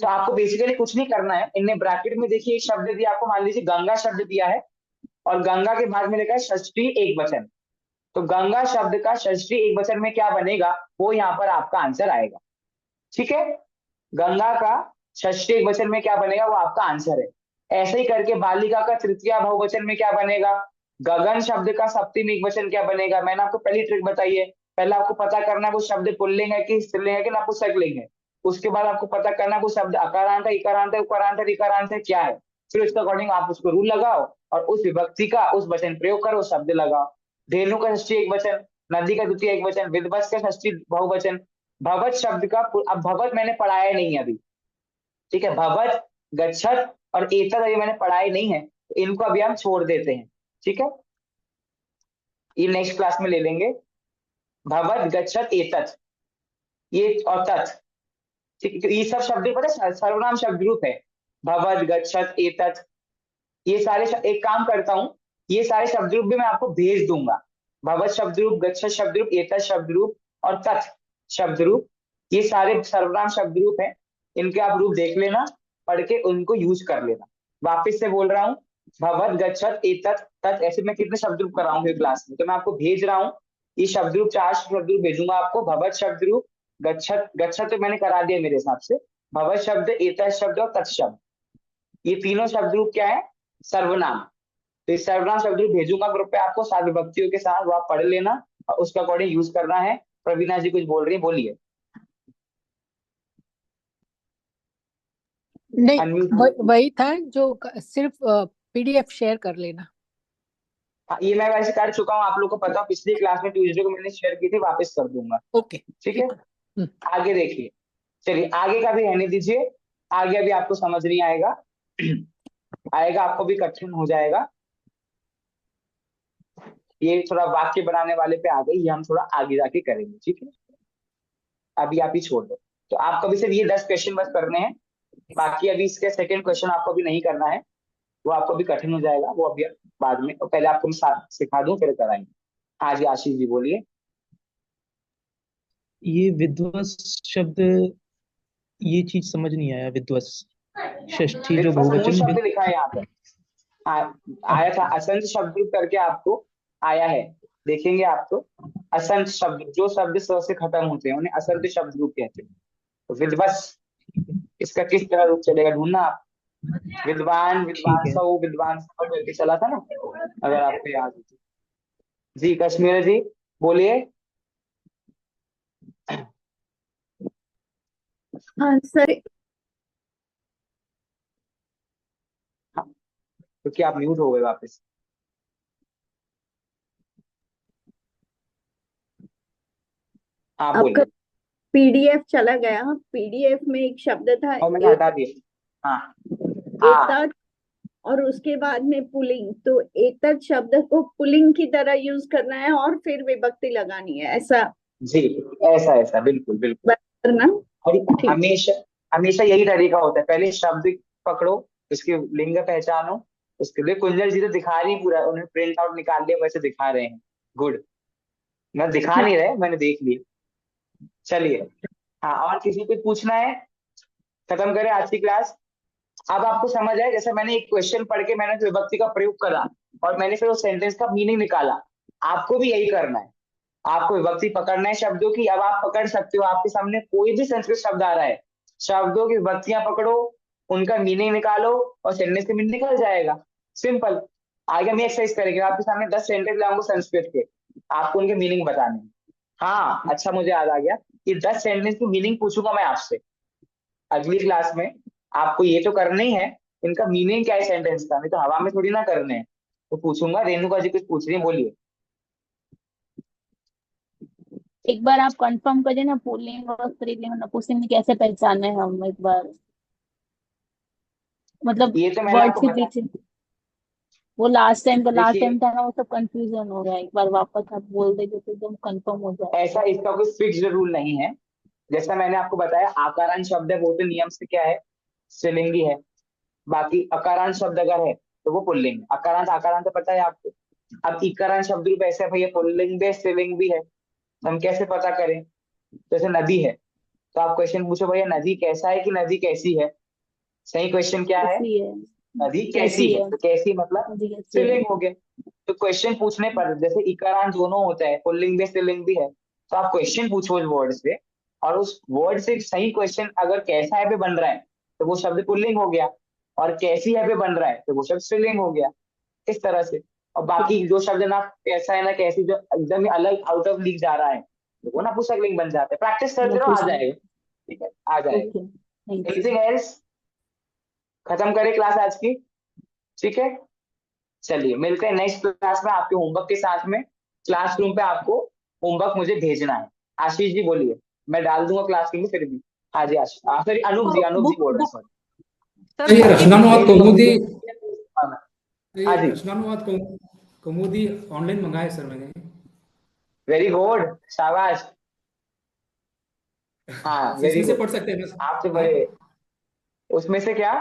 तो आपको बेसिकली कुछ नहीं करना है। इनने ब्रैकेट में देखिए एक शब्द दिया आपको, मान लीजिए गंगा शब्द दिया है, और गंगा के बाद में लिखा है षष्ठी एक वचन, तो गंगा शब्द का षष्ठी एक वचन में क्या बनेगा, वो यहाँ पर आपका आंसर आएगा, ठीक है, गंगा का षष्ठी एक वचन में क्या बनेगा वो आपका आंसर है। ऐसे ही करके बालिका का तृतीया बहुवचन में क्या बनेगा, गगन शब्द का सप्तमी एक वचन क्या बनेगा। मैंने आपको पहली ट्रिक बताई है, पहले आपको पता करना है वो शब्द पुल्लिंग है कि स्त्रीलिंग है कि नपुंसकलिंग है, उसके बाद आपको पता करना है वो शब्द अकारांत है, इकारांत है, उकारांत है, ऋकारांत है, क्या है, फिर उसके अकॉर्डिंग आप उसको रूल लगाओ और उस विभक्ति का उस वचन प्रयोग करो, शब्द लगाओ। धेनु का षष्ठी एक वचन, नदी का द्वितीय एक वचन, विध्वंस का षष्ठी बहुवचन, भवत शब्द का, अब भवत मैंने पढ़ाया नहीं अभी, ठीक है, भवत गच्छत और एतद अभी मैंने पढ़ाई नहीं है, तो इनको अभी हम छोड़ देते हैं, ठीक है, ये नेक्स्ट क्लास में ले लेंगे। भवत गच्छत एतत्, ये और तत्, ठीक, ये सब शब्द पता है सर्वनाम शब्द रूप है, भवत गच्छत एतत्, ये सारे एक काम करता हूं, ये सारे शब्द रूप भी मैं आपको भेज दूंगा, भवत शब्द रूप, गच्छत शब्द रूप, एतत् शब्द रूप और तत् शब्द रूप, ये सारे सर्वनाम शब्द रूप है, इनके आप रूप देख लेना, पढ़ के उनको यूज कर लेना। वापस से बोल रहा हूँ, भवत गच्छत एतत् तत्, ऐसे मैं कितने शब्द रूप कराऊंगी क्लास में, तो मैं आपको भेज रहा हूँ ये शब्द रूप, 4 शब्द रूप भेजूंगा आपको, भवत शब्द रूप, गच्छत, गच्छत तो मैंने करा दिया मेरे हिसाब से, भवत शब्द, एतत् शब्द और तत् शब्द, ये तीनों शब्द रूप क्या है, सर्वनाम, तो इस सर्वनाम शब्द रूप भेजूंगा ग्रुप पे आपको 7 विभक्तियों के साथ, वो आप पढ़ लेना, उसके अकॉर्डिंग यूज करना है। प्रवीणा जी कुछ बोल रही है, बोलिए। नहीं, अनम्यूट। वही था जो सिर्फ पीडीएफ शेयर कर लेना। हाँ, ये मैं वैसे कर चुका हूँ, आप लोग को पता हो, पिछली क्लास में ट्यूसडे को मैंने शेयर की थी, वापस कर दूंगा। ओके, ठीक है, हम्म। आगे देखिए। चलिए आगे का भी रहने दीजिए, आगे अभी आपको समझ नहीं आएगा, आएगा आपको भी कठिन हो जाएगा। ये थोड़ा वाक्य बनाने वाले पे आ गई, ये हम थोड़ा आगे जाके करेंगे, ठीक है। अभी आप ही छोड़ दो। तो आपको भी सिर्फ ये 10 क्वेश्चन बस करने हैं, बाकी अभी इसके सेकंड क्वेश्चन आपको भी नहीं करना है, वो आपको भी कठिन हो जाएगा, वो अभी बाद में, तो पहले आपको मैं सिखा दूं फिर कराएंगे। हाँ जी आशीष जी बोलिए। ये विध्वस शब्द, ये चीज समझ नहीं आया। विध्वस षष्ठी जो विध्वंस मूल बहुवचन शब्द लिखा है यहाँ पर, आया था असंत शब्द करके आपको आया है, देखेंगे आप तो। असंत शब्द, जो शब्द स से खत्म होते हैं उन्हें असंत शब्द रूप कहते हैं। तो विध्वस, इसका किस तरह रूप चलेगा ढूंढना आप। विद्वान, ठीक है। विद्वान करके चला था ना, अगर आपको याद हो तो। जी कश्मीर जी बोलिए। हाँ सर। हाँ, क्योंकि आप म्यूट हो गए वापस। आप आपका बोलिए। पीडीएफ चला गया, पीडीएफ में एक शब्द था और मैंने हटा दिया। हाँ एतत्, और उसके बाद में पुलिंग, तो एतत् शब्द को पुलिंग की तरह यूज करना है और फिर विभक्ति लगानी है, ऐसा जी, ऐसा ऐसा बिल्कुल बिल्कुल करना। और ठीक। हमेशा हमेशा यही तरीका होता है, पहले शब्द पकड़ो, इसके लिंग पहचानो, उसके लिए कुंजल जी तो दिखा रही पूरा, उन्हें प्रिंट आउट निकाल लिया, वैसे दिखा रहे हैं। गुड, मैं दिखा नहीं रहे, मैंने देख लिया। चलिए, हाँ और किसी को पूछना है, खत्म करें आज की क्लास। अब आपको समझ आए, जैसे मैंने एक क्वेश्चन पढ़ के मैंने विभक्ति का प्रयोग करा और मैंने फिर उस सेंटेंस का मीनिंग निकाला, आपको भी यही करना है। आपको विभक्ति पकड़ना है शब्दों की। अब आप पकड़ सकते हो, आपके सामने कोई भी संस्कृत शब्द आ रहा है, शब्दों की विभक्तियां पकड़ो, उनका मीनिंग निकालो और सेंटेंस का मीनिंग निकल जाएगा। सिंपल। आगे हम एक्सरसाइज करेंगे, आपके सामने 10 सेंटेंस लाऊंगा संस्कृत के, आपको उनके मीनिंग बताने हैं। हाँ अच्छा, मुझे याद आ गया, ये 10 सेंटेंस की मीनिंग पूछूंगा मैं आपसे अगली क्लास में। आपको ये तो करना ही है, इनका मीनिंग क्या है सेंटेंस का, नहीं तो हवा में थोड़ी ना करने हैं। तो पूछूंगा। रेणुका जी कुछ पूछ रही है, बोलिए। एक बार आप कंफर्म करिए ना, पुल्लिंग और स्त्रीलिंग नपुंसक में कैसे पहचाने हम, एक बार मतलब ये तो मैंने वर्ड आपको के बता, पीछे। वो लास्ट देखिए टाइम था ना, वो सब कंफ्यूजन हो गया। एक बार वापस आप बोल देंगे तो एकदम कंफर्म हो ऐसा, जाएगा। इसका कोई फिक्स्ड रूल नहीं है। जैसा मैंने आपको बताया, आकारांत शब्द है वो तो नियम से क्या है, स्त्रीलिंगी है। बाकी अकारांत शब्द अगर है तो वो पुल्लिंग है। अकारांत आकारांत तो पता है आपको। अब इकारांत शब्द रूप ऐसे है, भैया पुल्लिंग भी है स्त्रीलिंग भी है, तो हम कैसे पता करें। जैसे नदी है, तो आप क्वेश्चन पूछो भैया नदी कैसा है कि नदी कैसी है। सही क्वेश्चन क्या है, कैसी है? नदी कैसी कैसी है, है? तो कैसी मतलब नदी कैसी है? स्त्रीलिंग हो गया। तो क्वेश्चन पूछने पर जैसे इकारांत दोनों होता है, पुल्लिंग भी स्त्रीलिंग भी है, तो आप क्वेश्चन पूछो उस वर्ड से, और उस वर्ड से सही क्वेश्चन अगर कैसा है पे बन रहा है तो वो शब्द पुल्लिंग हो गया, और कैसी है पे बन रहा है तो वो शब्द स्त्रीलिंग हो गया। इस तरह से। और बाकी जो शब्द ना कैसा है ना कैसी, जो एकदम ही अलग आउट ऑफ लीग जा रहा है, तो वो नपुंसक लिंग बन जाता है। प्रैक्टिस करते रहो, आ नपुंसक। जाएगा। ठीक है, आ जाएगा। Okay, thank you. Anything else, खत्म करें क्लास आज की। ठीक है, चलिए मिलते हैं नेक्स्ट क्लास में आपके होमवर्क के साथ में। क्लासरूम पे आपको होमवर्क मुझे भेजना है। आशीष जी बोलिए, मैं डाल दूंगा क्लासरूम में फिर भी। हाँ जी आशीष, सॉरी अनूप जी बोल रहे हैं, सॉरी। ये रचनानुवाद कौमुदी, हाँ ये जी, रचनानुवाद कौमुदी ऑनलाइन मंगाया सर मैंने। वेरी गुड, शाबाश। हाँ वेरी इसमें से गुड, पढ़ सकते हैं ना? आप तो हाँ, बड़े, उसमें से क्या,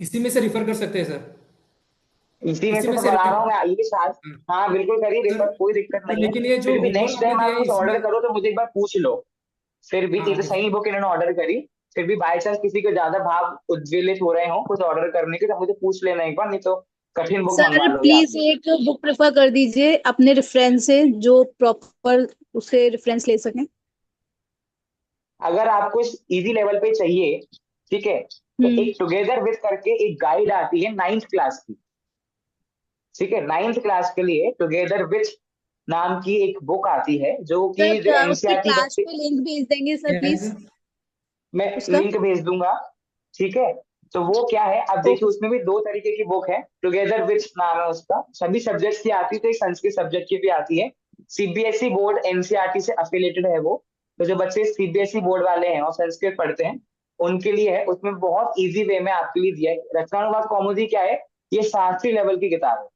इसी में से रिफर कर सकते हैं सर। इसी में इसी से में तो से बता रहा हूँ मैं, ये साथ। हाँ बिल्कुल करिए, सर, रेफर, कोई दिक्कत सर नहीं है। लेकिन ये जो फिर भी होमवर्क नेक्स्ट आपने टाइम दिया आप है कुछ इसमें। ऑर्डर करो तो मुझे एक बार पूछ लो। फिर भी हाँ तो सही बुक इन्होंने ऑर्डर करी, फिर भी बाई चांस किसी के ज्यादा भाव उज्ज्वलित हो रहे हो कुछ ऑर्डर करने के, तो मुझे पूछ लेना एक बार, नहीं तो कठिन बुक मंगवा सर लोगे आप प्लीज लोग। एक बुक प्रेफर कर दीजिए अपने रेफरेंस से, जो प्रॉपर उससे रेफरेंस ले सकें। अगर आपको इजी लेवल पे चाहिए, ठीक है, तो एक टुगेदर विद करके एक गाइड आती है 9th क्लास की। ठीक है, 9th क्लास के लिए टुगेदर विथ नाम की एक बुक आती है जो कि सर उसकी एनसीईआरटी क्लास बच्चे, पे लिंक भेज देंगे सर क्या है प्लीज सर? मैं उसका। लिंक भेज दूंगा, ठीक है। तो वो क्या है, अब देखिए उसमें भी 2 तरीके की बुक है, टुगेदर विच नाम है उसका, सभी सब्जेक्ट्स की आती है, तो एक संस्कृत सब्जेक्ट की भी आती है। सीबीएसई बोर्ड एनसीईआरटी से एफिलेटेड है वो, तो जो बच्चे सीबीएसई बोर्ड वाले हैं और संस्कृत पढ़ते हैं उनके लिए है। उसमें बहुत इजी वे में आपके लिए दिया है। रचनानुवाद कौमुदी क्या है, ये शास्त्री लेवल की किताब है,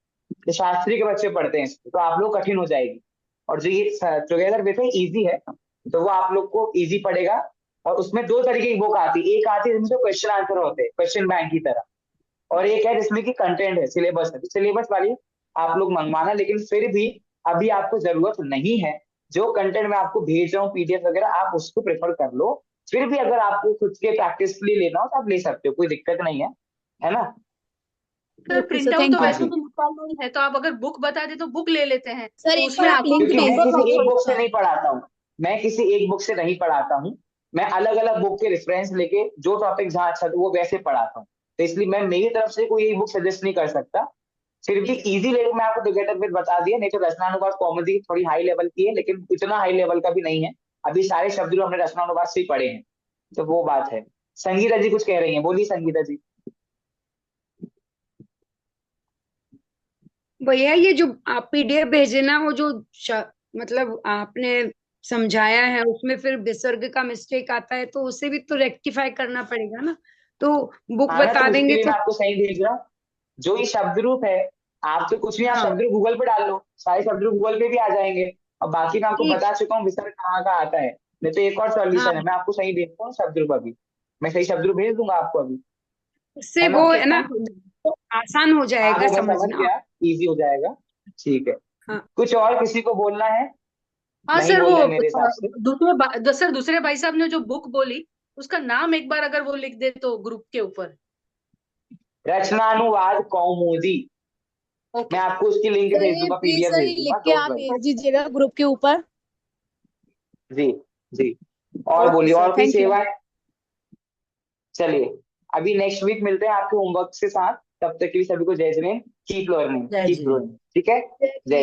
तो शास्त्री के बच्चे पढ़ते हैं इसको, तो आप लोग कठिन हो जाएगी। और जो ये टुगेदर विथ है इजी है, तो वो आप लोग को इजी पड़ेगा। और उसमें 2 तरीके की बुक आती है, एक आती है जिसमें क्वेश्चन आंसर होते हैं क्वेश्चन बैंक की तरह, और एक है जिसमें कि कंटेंट है, सिलेबस है। तो सिलेबस वाली आप लोग मंगवाना, लेकिन फिर भी अभी आपको जरूरत नहीं है। जो कंटेंट मैं आपको भेज रहा हूँ पीडीएफ वगैरह, आप उसको प्रेफर कर लो। फिर भी अगर आपको खुद के प्रैक्टिस के लिए लेना हो तो आप ले सकते हो, कोई दिक्कत नहीं है ना। Sir okay print sir, out तो थैंक यू। हाँ वैसे जी, भी निकालना ही है, तो आप अगर बुक बता दे तो बुक ले लेते हैं, सर तो एक उसमें बार आप आपको लिंक क्योंकि भेज मैं दो किसी एक प्रॉपर बुक से उसका। नहीं पढ़ाता हूँ, मैं किसी एक बुक से नहीं पढ़ाता हूँ, मैं अलग अलग बुक के रेफरेंस लेके जो टॉपिक जहाँ अच्छा था वो वैसे पढ़ाता हूँ। तो इसलिए मैं मेरी तरफ से कोई एक बुक सजेस्ट नहीं कर सकता। फिर भी ठीक है। इजी लेवल में आपको टुगेदर विद बता दिया, नहीं तो रचनानुवाद कॉमेडी थोड़ी हाई लेवल की है, लेकिन इतना हाई लेवल का भी नहीं है। अभी सारे शब्द जो हमने रचनानुवाद से ही पढ़े हैं, तो वो बात है। संगीता जी कुछ कह रही हैं, बोलिए संगीता जी। भैया ये जो आप पीडीएफ भेजे ना, वो जो मतलब आपने समझाया है उसमें फिर विसर्ग का मिस्टेक आता है, तो उसे भी तो रेक्टिफाई करना पड़ेगा ना। तो बुक हाँ ना, तो बता उसके देंगे लिए तो। मैं आपको सही भेज रहा हूँ। जो ये शब्द रूप है, आप तो कुछ नहीं, आप हाँ शब्द रूप गूगल पे डाल लो, सारे शब्द रूप गूगल पे भी आ जाएंगे। और बाकी मैं आपको ठीक। बता चुका हूँ विसर्ग कहाँ का आता है। नहीं तो एक और हाँ सॉल्यूशन है, मैं आपको सही भेजता हूँ शब्द रूप अभी, मैं सही शब्द रूप भेज दूंगा आपको अभी, उससे है ना। वो ओके, है ना, थैंक यू। तो आसान हो हाँ जाएगा वो मैं समझ समझना। गया, इजी हो जाएगा, ठीक है। हाँ कुछ और किसी को बोलना है? हाँ नहीं सर, बोल वो रहे मेरे हिसाब से। सर दूसरे भाई साहब ने जो बुक बोली उसका नाम एक बार अगर वो लिख दे तो ग्रुप के ऊपर। रचनानुवाद कौमुदी, मैं ओके। आपको उसकी लिंक सर भेज ये दूंगा, प्लीज पीडीएफ सर भेज ये दूंगा, लिख के डोंट आप वरी। भेज दीजिएगा ग्रुप के ऊपर। जी जी। और ओके बोलिए, सर, और कोई थैंक यू। सेवा है? चलिए, अभी नेक्स्ट वीक मिलते हैं आपके होमवर्क के साथ। तब तक के लिए सभी को जय जय, कीप लर्निंग, कीप ग्रोइंग, ठीक है। जय